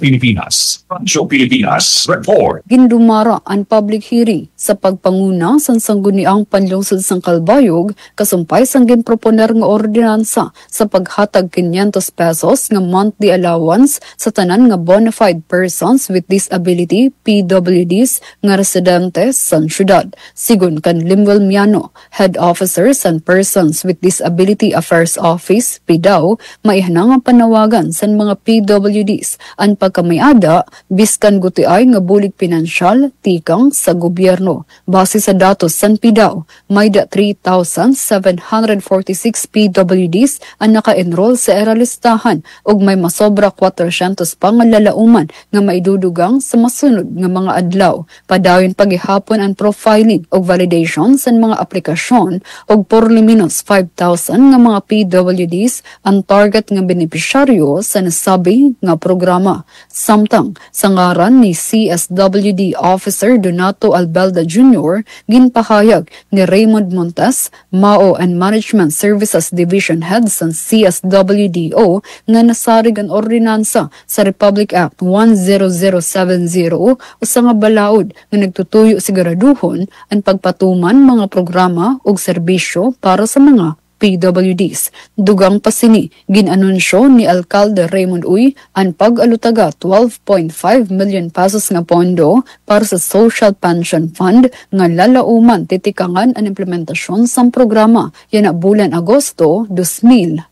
Pilipinas Report. Gindumara ang public hearing sa pagpanguna sa sangguniang panlungsod sang Calbayog kasumpay sang ginproponer nga ordinansa sa paghatag 500 pesos nga monthly allowance sa tanan nga bona fide persons with disability PWDs nga residente sa syudad. Sigun kan Limwell Miano, Head Officer sa Persons with Disability Affairs Office PDAO, maihanang ang panawagan sa mga PWDs ang pagkamayada biskan gutiay nga bulig pinansyal tikang sa gobyerno. Base sa datos sa PDAO, may 3,746 PWDs ang naka-enroll sa eralistahan ug may masobra 400 pang lalauman nga maidudugang sa masunod nga mga adlaw. Padayon paghihapon ang profiling ug validation sa mga aplikasyon ug por liminos 5,000 nga mga PWDs ang target nga benepisyaryo sa nasabi nga programa. Samtang sa ngaran ni CSWD Officer Donato Albelda Jr., ginpahayag ni Raymond Montes, MAO and Management Services Division Head sa CSWDO nga nasarig ang ordinansa sa Republic Act 10070 o sa nga balaod nga nagtutuyo siguraduhon ang pagpatuman mga programa ug serbisyo para sa mga PWDs. Dugang pasini, ginanunsyo ni Alcalde Raymond Uy ang pag-alutaga 12.5 million pesos nga pondo para sa Social Pension Fund nga lalauman titikangan ang implementasyon sa programa yan na bulan Agosto 2025.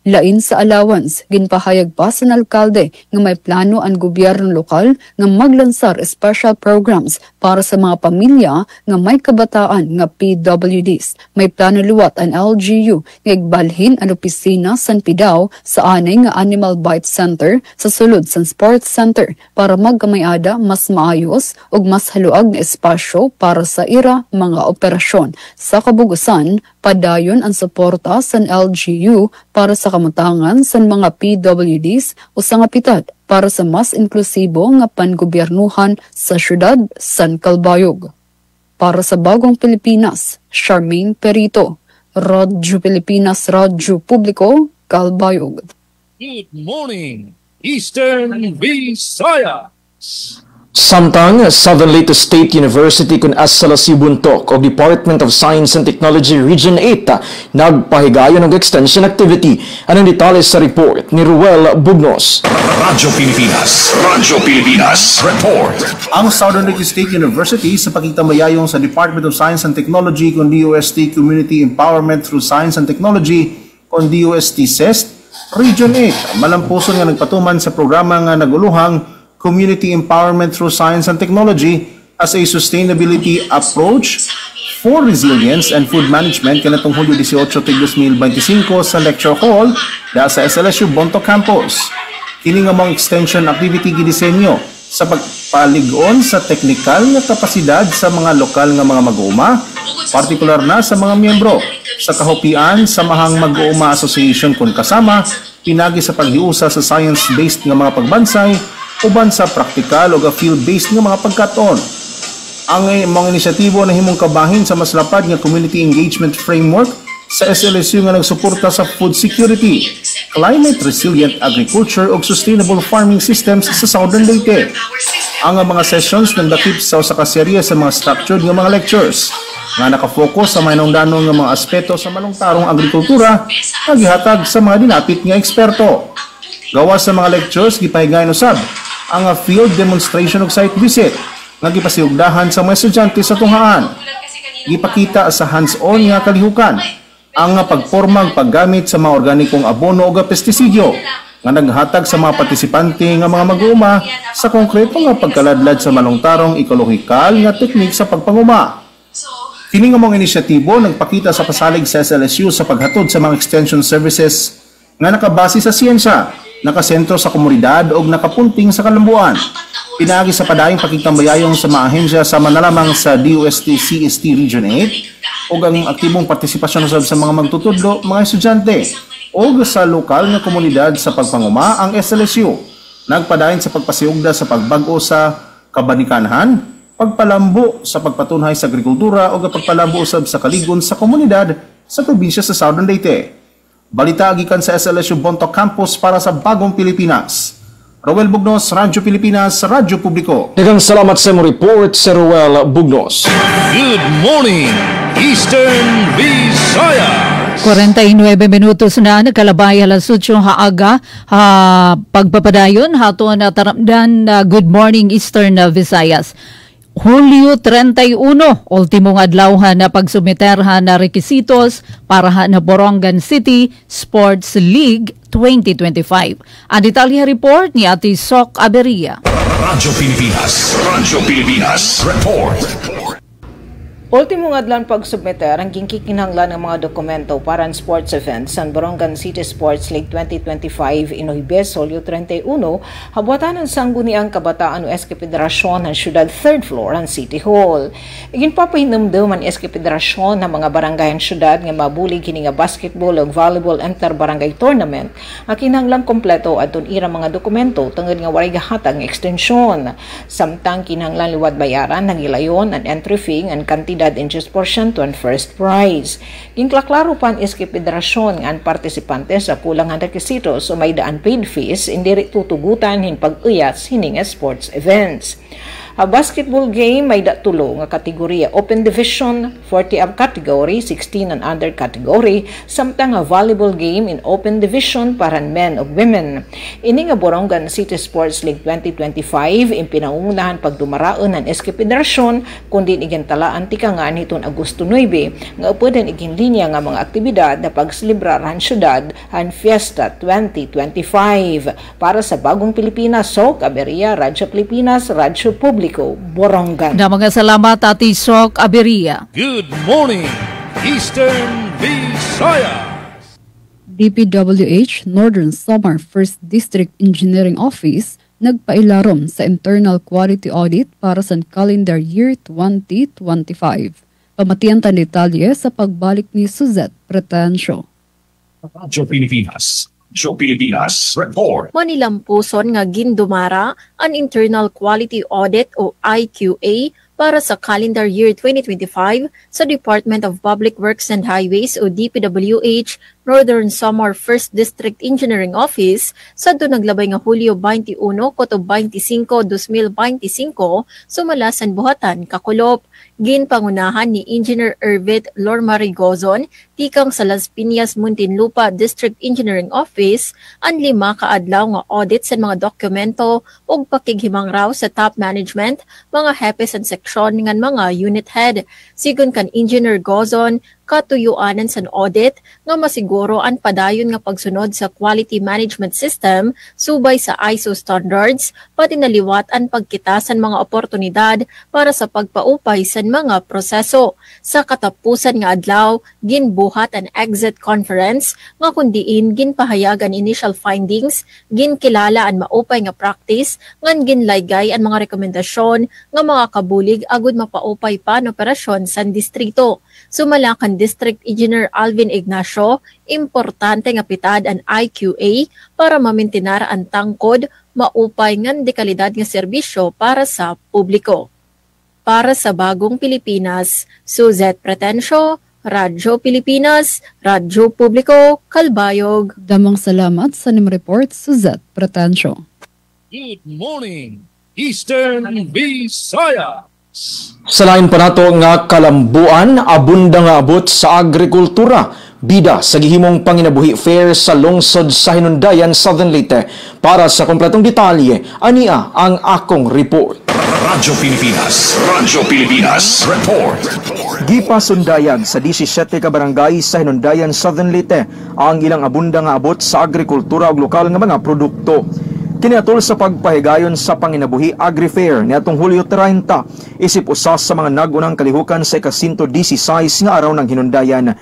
Lain sa allowance, ginpahayag pa sa Alcalde nga may plano ang gobyerno lokal nga maglansar special programs para sa mga pamilya nga may kabataan nga PWDs. May plano luwat ang LGU nga igbalhin ang opisina sa PDAO sa anay nga Animal Bite Center sa sulod sa Sports Center para magkamayada mas maayos ug mas haluag na espasyo para sa ira mga operasyon. Sa kabugusan, padayon ang suporta sa LGU para sa kamutangan sa mga PWDs o sa pitad para sa mas inklusibo nga panggobyernuhan sa syudad San Calbayog. Para sa Bagong Pilipinas, Charmaine Perito, Radyo Pilipinas, Radyo Publiko, Calbayog. Good morning, Eastern Visayas. Samtang Southern Leyte State University kun SLC Buntok o Department of Science and Technology Region 8 nagpahigayon ng extension activity. Anong detalye sa report ni Ruel Bugnos. Radyo Pilipinas Report. Ang Southern Leyte State University sa pakitamayayong sa Department of Science and Technology kun DOST Community Empowerment through Science and Technology kun DOST CEST Region 8 malampuson nga nagpatuman sa programa nga naguluhang Community Empowerment through Science and Technology as a Sustainability Approach for Resilience and Food Management kanatong Hulyo 18, 2025 sa Lecture Hall da sa SLSU Bontoc Campus. Kini nga mga extension activity gidisenyo sa pagpalig-on sa teknikal nga kapasidad sa mga lokal nga mga mag-uuma, partikular na sa mga miyembro sa kahopian sa Mahang Mag-uuma Association kun kasama pinagi sa paghiusa sa science-based nga mga pagbansay uban sa praktikal o field-based nga mga pagkaton. Ang mga inisyatibo na himong kabahin sa mas lapad nga community engagement framework sa SLSU nga nagsuporta sa food security, climate resilient agriculture o sustainable farming systems sa Southern Leyte. Ang mga sessions nagdakip sa kaserye sa mga structured nga mga lectures nga nakafocus sa mainungdanong nga mga aspeto sa malungtarong agrikultura nga gihatag sa mga dinapit nga eksperto. Gawas sa mga lectures gipahigayon usab ang field demonstration of site visit nga gipasiugdahan sa mga estudyante sa tunghaan. Gipakita sa hands-on nga kalihukan ang pagpormang paggamit sa mga organikong abono o pestisidyo nga naghatag sa mga partisipante nga mga mag-uuma sa konkreto nga pagkaladlad sa malungtarong ekolohikal nga teknik sa pagpanguma. Kini nga mga inisyatibo nagpakita sa pasalig sa SLSU sa paghatod sa mga extension services nga nakabase sa siyensya, nakasentro sa komunidad o nakapunting sa kalambuan. Pinagi sa padayong pakigtambayayong sa mga ahensya sa manalamang sa DOST-CST Region 8 o ang aktibong partisipasyon sa mga magtutudlo, mga estudyante o sa lokal na komunidad sa pagpanguma ang SLSU. Nagpadayon sa pagpasiugda sa pagbago sa kabanikanhan, pagpalambo sa pagpatunhay sa agrikultura o pagpalambo usab sa kaligon sa komunidad sa probinsya sa Southern Leyte. Balita gikan sa SLSU Bontoc Campus para sa Bagong Pilipinas. Roel Bugnos, Radyo Pilipinas, Radyo Publiko. Daghang salamat sa imong report, Sir Roel Bugnos. Good morning, Eastern Visayas. 49 minutos na nakalabay alas 8 haaga pagpapadayon hato na taramdan Good Morning Eastern Visayas. Hulyo 31, ultimong adlawhan na pagsumiterhan na rekisitos para na Borongan City Sports League 2025. Ang detalye report ni Ate Sok Aberia. Radyo Pilipinas Report. Ultimong adlan pagsubmiter ang ginkikinahanglan ng mga dokumento para ang sports events sa Borongan City Sports League 2025 in Huwebes, Hulyo 31, habuatan ng sangguniang kabataan o SK Federasyon ng Syudad 3rd floor ang City Hall. Iginpapahinumdum ang SK Federasyon ng mga barangay ang syudad nga mabuli kini nga basketball o volleyball inter-barangay tournament ang kinahanglang kompleto adton ira mga dokumento tungod nga walay gahatag nga extensyon. Samtang kinahanglan liwat bayaran nagilayon ang entry fee ang kantidad in just portion to ang first prize. Ginklaklaro pa ang SK Federasyon nga ang partisipante sa kulang ang requisitos o may daan paid fees indiri tutugutan hin pag-uyas hining sports events. A basketball game may datulo nga kategorya Open Division, 40 up category, 16 and under category, samtang a volleyball game in Open Division para men o women. Ini nga Borongan City Sports League 2025 impinangungunahan pagdumaraon ng SK Federasyon kundi igintalaan tikangan hiton Agosto 9 nga upodan iginlinya nga mga aktibidad na pagselibraran syudad ang Fiesta 2025. Para sa Bagong Pilipinas, Sok Aberia, Radyo Pilipinas, Radyo Publiko, Borongan. Na mga salamat Ate Sok Aberia. Good morning, Eastern Visayas. DPWH Northern Samar 1st District Engineering Office nagpailarom sa internal quality audit para sa calendar year 2025. Pamatian tan detalye sa pagbalik ni Suzette Pretensio. Radyo Pilipinas Report. Manilampuson nga gindumara ang Internal Quality Audit o IQA para sa calendar year 2025 sa Department of Public Works and Highways o DPWH Northern Samar 1st District Engineering Office sa naglabay nga Hulyo 21 koto 25, 2025 sumalasan buhatan Kakulop. Ginpangunahan ni Engineer Ervit Lormari Gozon, tikang sa Las Piñas, Muntinlupa District Engineering Office, ang 5 kaadlaw nga audit sa mga dokumento ug pakighimang raw sa top management, mga hepes and seksyon ngan mga unit head. Sigon kan Engineer Gozon, katuyuanan sa audit nga masiguro ang padayon nga pagsunod sa quality management system subay sa ISO standards pati naliwat ang pagkita sa mga oportunidad para sa pagpaupay sa mga proseso. Sa katapusan nga adlaw, ginbuhat ang exit conference nga kundiin ginpahayag ang initial findings, ginkilala ang maupay nga practice, ngan ginlaygay ang mga rekomendasyon nga mga kabulig agud mapaupay pa ang operasyon sa distrito. Sumalakan District Engineer Alvin Ignacio, importante nga pitad ang IQA para mamintinar ang tangkod, maupay ngan dekalidad nga serbisyo para sa publiko. Para sa Bagong Pilipinas, Suzette Pretensio, Radyo Pilipinas, Radyo Publiko, Kalbayog. Damang salamat sa nim report, Suzette Pretensio. Good morning, Eastern Visayas. Sa lain pa nato nga kalambuan, abunda nga abot sa agrikultura, bida sa gihimong panginabuhi fair sa lungsod sa Hinundayan, Southern Leyte. Para sa kompletong detalye, ania ang akong report. Radyo Pilipinas Report. Gipasundayan sa 17 ka barangay sa Hinundayan, Southern Leyte ang ilang abunda nga abot sa agrikultura ug lokal nga mga produkto. Kiniatol sa pagpahigayon sa panginabuhi Agri-Fair niadtong Hulyo 30, isip usas sa mga nagunang kalihukan sa ika-116 nga araw ng Hinundayan.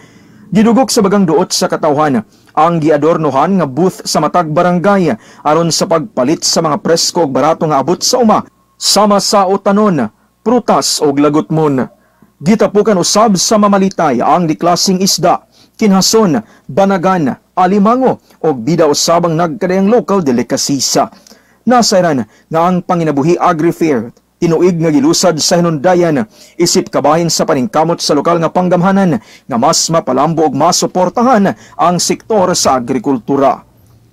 Gidugok sa bagang duot sa katawhan ang giadornohan nga booth sa matag barangay aron sa pagpalit sa mga presko ug barato nga abot sa uma, sama sa utanon, prutas ug lagutmon. Gitapukan usab sa mamalitay ang diklasing isda, kinhason, banagan, alimango o bida usabang nagkadayang local delikasisa. Nasairan nga ang panginabuhi Agri-Fair tinuig nga gilusad sa Hinundayan isip kabahin sa paningkamot sa lokal nga panggamhanan nga mas mapalambo og masuportahan ang sektor sa agrikultura.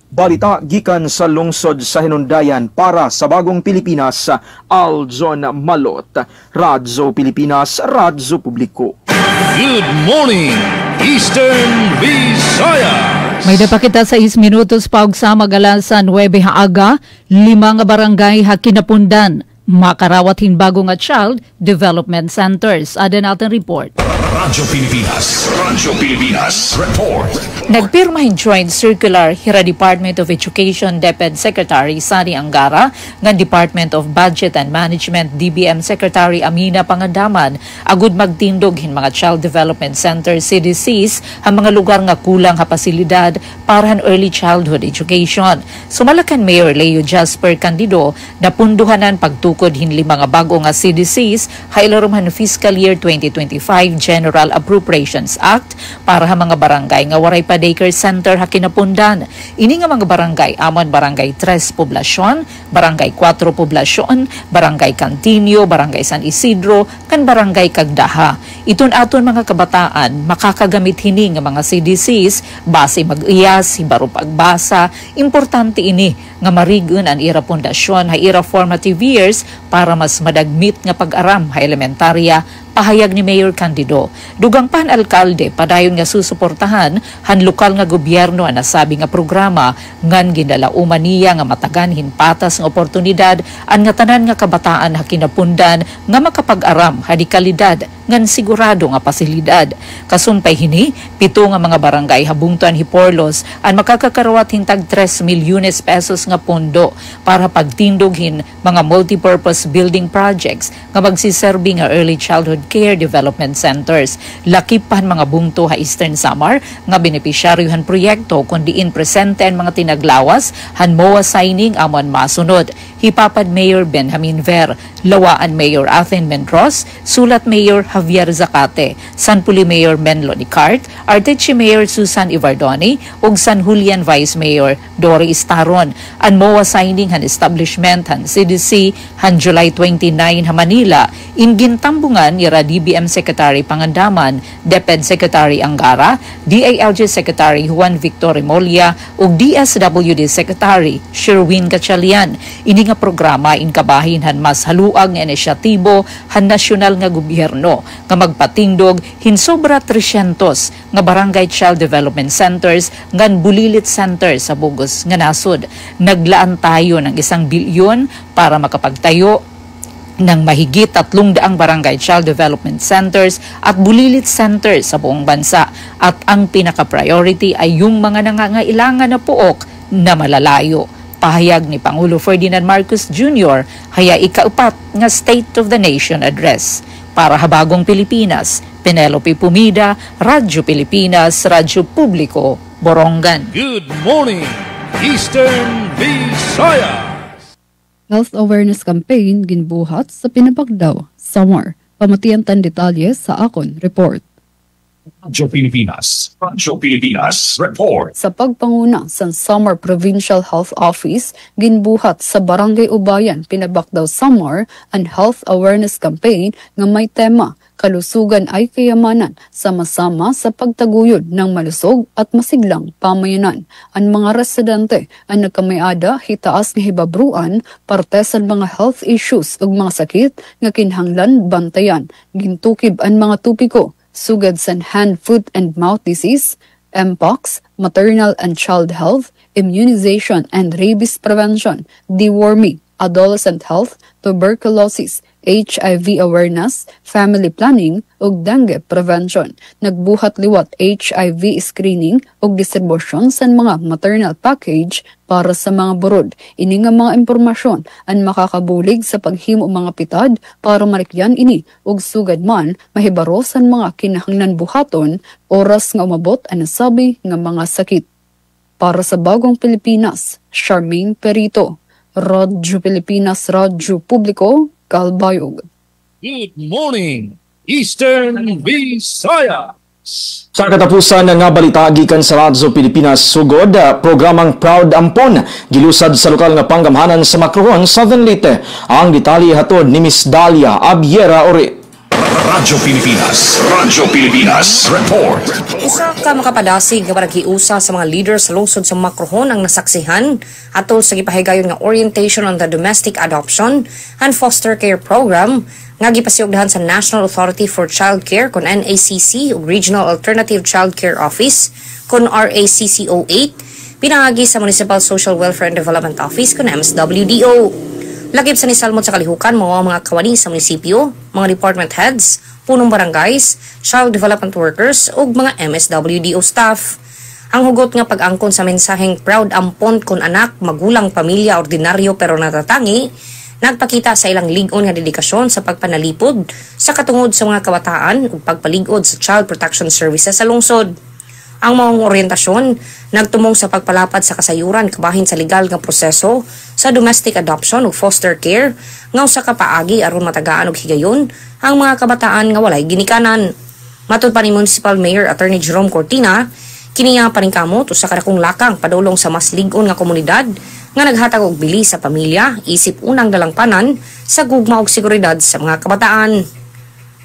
Balita gikan sa lungsod sa Hinundayan para sa Bagong Pilipinas, Aljon Malot, Radyo Pilipinas, Radyo Publiko. Good morning, Eastern Visayas! May dapakita sa 6 minutos pa og sa magalasan 9 haaga, 5 nga barangay hakinapundan. Makarawat hinbago nga Child Development Centers. Ada natin report. Radyo Pilipinas Report. Nagpirmahin joint circular hira Department of Education DepEd Secretary Sani Angara ng Department of Budget and Management DBM Secretary Amina Pangandaman agud magtindog hin mga Child Development Center CDCs ang mga lugar nga kulang ha pasilidad para han early childhood education. Sumalakan Mayor Leo Jasper Candido na punduhanan pagtukod hin 5 nga bago nga CDCs ha ilaruman fiscal year 2025 General Appropriations Act para ha mga barangay nga waray pa daycare center ha kinapundan. Ini nga mga barangay amon Barangay 3 Poblasyon, Barangay 4 Poblasyon, Barangay Cantinio, Barangay San Isidro, kan Barangay Cagdaha. Iton aton mga kabataan makakagamit hini nga mga CDCs base mag-iyas, hibaro pagbasa. Importante ini nga marigon ang ira pundasyon ha ira formative years para mas madagmit nga pag-aram ha elementarya, pahayag ni Mayor Candido. Dugang pan alkalde padayon nga susuportahan han lokal nga gobyerno ang nasabi nga programa ngan ginalauman niya nga mataganhin patas nga oportunidad an nga tanan nga kabataan ha kinapundan nga makapag-aram ha di kalidad ngan sigurado nga pasilidad. Kasumpay hini 7 nga mga barangay habungtuan Hiporlos an makakakarawat hintag 3 milyones pesos nga pondo para pagtindoghin mga multipurpose building projects nga magsiserbi nga early childhood care development centers. Lakipan mga bungto ha Eastern Samar nga benepisyaryohan proyekto kundi in presente ang mga tinaglawas han MOA signing amon masunod. Hipapad Mayor Benjamin Ver, lawaan Mayor Athen Mendros, sulat Mayor Javier Zacate, Sanpuli Mayor Menlo Nicart, Arteche Mayor Susan Ivardoni, ug San Julian Vice Mayor Dory Istaron. Ang MOA signing han establishment han CDC han July 29 ha Manila, ingintambungan ni DBM Secretary Pangandaman, DepEd Secretary Angara, DILG Secretary Juan Victor Remolia ug DSWD Secretary Sherwin Gatchalian. Ini nga programa inkabahin han mas haluag nga inisyatibo han nasyonal nga gobyerno nga magpatindog hinsobra 300 nga barangay child development centers ngan bulilit centers sa Bugos nga nasod. Naglaan tayo ng 1 bilyon para makapagtayo ng mahigit 300 barangay child development centers at bulilit centers sa buong bansa. At ang pinaka-priority ay yung mga nangangailangan na puok na malalayo. Pahayag ni Pangulo Ferdinand Marcos Jr. haya ikaupat nga State of the Nation Address. Para Habagong Pilipinas, Penelope Pumida, Radyo Pilipinas, Radyo Publiko, Borongan. Good morning, Eastern Visayas! Health awareness campaign ginbuhat sa Pinabagdaw, Samar. Pamatian tan detalye sa akon report. Radyo Pilipinas Report. Sa pagpanguna sa Samar Provincial Health Office, ginbuhat sa Barangay Ubayan, Pinabagdaw, Samar, ang health awareness campaign nga may tema Kalusugan ay Kayamanan, sama-sama sa pagtaguyod ng malusog at masiglang pamayanan. Ang mga residente ang nagkamayada hitaas nga hibabruan parte sa mga health issues ug mga sakit nga kinahanglan bantayan. Gintukib ang mga tupiko sugad sa hand, foot and mouth disease, mpox, maternal and child health, immunization and rabies prevention, deworming, adolescent health, tuberculosis, HIV awareness, family planning, ug dengue prevention. Nagbuhat liwat HIV screening ug distribusyon sa mga maternal package para sa mga burod. Ini nga mga impormasyon ang makakabulig sa paghimo mga pitad para marikyan ini ug sugad man mahibaro sa mga kinahanglan buhaton oras nga umabot ang nasabi nga mga sakit. Para sa Bagong Pilipinas, Charmaine Perito, Radyo Pilipinas, Radyo Publiko, Calbayog. Good morning, Eastern Visayas! Sa katapusan nga balita gikan sa Radyo Pilipinas sugod, programang Proud Ampon gilusad sa lokal nga panggamhanan sa Macrohon, Southern Leyte. Ang detalye hatod ni Miss Dalia Abiera Ori. Radyo Pilipinas. Radyo Pilipinas. Report. Isa ka makapadasig nga paghiusa sa mga leaders sa lungsod sa Macrohon ang nasaksihan atol sa gipahigayon nga orientation on the domestic adoption and foster care program nga gipasiugdahan sa National Authority for Child Care kon NACC ug Regional Alternative Child Care Office kon RACCO8 pinangagi sa Municipal Social Welfare and Development Office kon MSWDO. Lagip sa nisalmot sa kalihukan mga kawani sa munisipyo, mga department heads, punong barangays, child development workers ug mga MSWDO staff. Ang hugot nga pag-angkon sa mensaheng proud ampon kon anak, magulang, pamilya, ordinaryo pero natatangi, nagpakita sa ilang lig-on nga dedikasyon sa pagpanalipod sa katungod sa mga kabataan ug pagpaligod sa Child Protection Services sa lungsod. Ang maong oryentasyon nagtumong sa pagpalapad sa kasayuran kabahin sa legal nga proseso sa domestic adoption ug foster care nga usa ka paagi aron matagaan og higayon ang mga kabataan nga walay ginikanan. Matud pa ni Municipal Mayor Attorney Jerome Cortina, kini nga paningkamot usa ka dakong lakang padulong sa mas lig-on nga komunidad nga naghatag og bili sa pamilya isip unang dalangpanan sa gugma ug seguridad sa mga kabataan.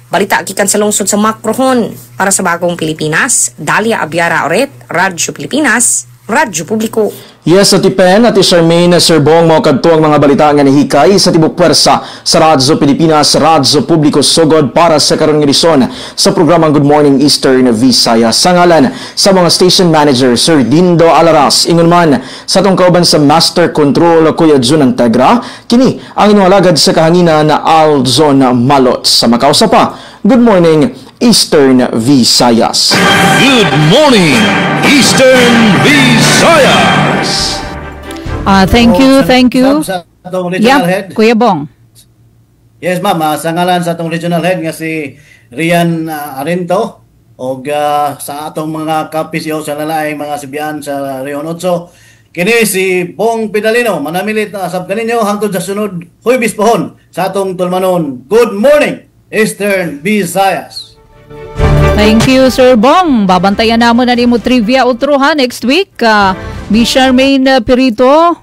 Balita gikan sa lungsod sa Macrohon para sa Bagong Pilipinas, Dalia Abiara Oret, Radyo Pilipinas, Radyo Publiko. Yes, Ati Pen, Ati Charmaine, Sir Bong, mga kadto ang mga balita nga nahikay sa tibok pwersa sa Radyo Pilipinas, Radyo Publiko Sugod para sa karong edisyon sa programang Good Morning Eastern Visayas. Sa ngalan sa mga station manager, Sir Dindo Alaras, ingon man sa tong kauban sa Master Control, Kuya Jun Antegra, kini ang inyong alagad sa kahangina na Alzon Malot. Sa makausa pa, Good Morning Eastern Visayas. Good morning, Eastern Visayas. Thank you. Sa atong regional head. Kuya Bong. Yes, ma'am. Sa ngalan sa atong regional head nga si Rian Arento o sa atong mga ka-PCO sa lalaing mga sibian sa Rion 8. Kini si Bong Pidalino, manamilit na asab kaninyo hangtod sa sunod Huwebes pohon sa atong tulmanon. Good morning, Eastern Visayas. Thank you, Sir Bong. Babantayan naman na mo trivia utruha next week. Miss Charmaine Perito.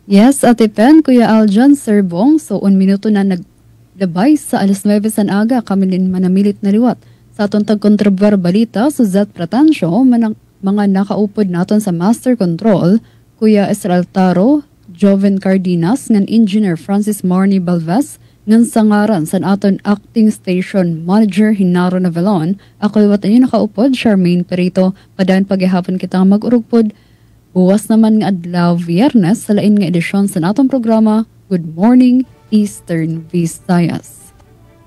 Yes, Ate Pen, Kuya Aljon, Sir Bong. So, 1 minuto na naglabay sa alas 9 sa aga. Kami din manamilit na liwat. Sa atong tagkontrabar balita, Suzette Pratancio, mga nakaupod naton sa Master Control, Kuya Israel Taro, Joven Cardenas, ngan Engineer Francis Marnie Balvez, ngan sangaran sa aton Acting Station Manager Hinaro Navalon, ako iwat niyo nakaupod, Charmaine Perito, padaan paghihapon kita mag-urugpod. Buwas naman nga adlaw Viernes sa lain nga edisyon sa atong programa, Good Morning Eastern Visayas.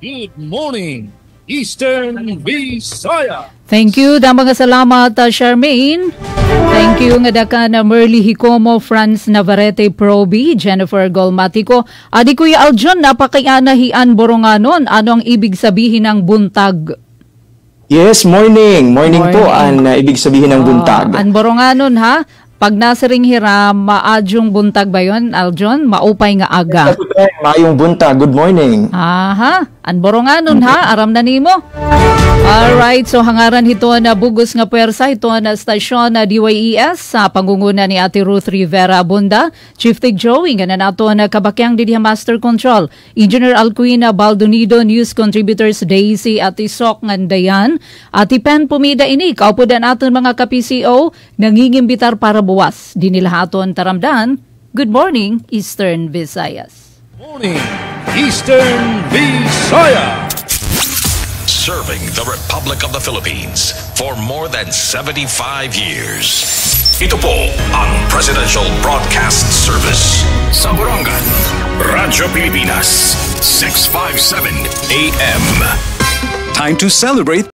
Good morning, Eastern Visayas. Thank you. Damang salamat, Charmaine. Thank you nga daka na Merly Hicomo, Franz Navarrete Proby, Jennifer Golmatico. Adi Kuya Aljon, napakayanahian boronganon. Ano ang ibig sabihin ng buntag? Yes, morning. Morning po ang ibig sabihin ng buntag. Ang boronganon ha? Pag nasaring hiram, maadyong buntag ba yun, Aljon? Maupay nga aga. Maayong buntag. Good morning. Aha. Ang boronganon ha? Aram na nimo. Alright, so hangaran ito na bugos nga puwersa, ito na stasyon na DYES sa pangunguna ni Ate Ruth Rivera Abunda, Chief Tig Joey, nga na nato na kabakyang Didiha Master Control, Engineer Alcuina Baldonido, News Contributors Daisy at Isok Ngandayan, Ate Pen Pumida ini, kaupudan aton mga ka-PCO, nangingimbitar para buwas. Di nila aton taramdan. Good morning, Eastern Visayas. Morning, Eastern Visayas. Serving the Republic of the Philippines for more than 75 years. Ito po ang Presidential Broadcast Service sa Borongan, Radyo Pilipinas, 657 AM. Time to celebrate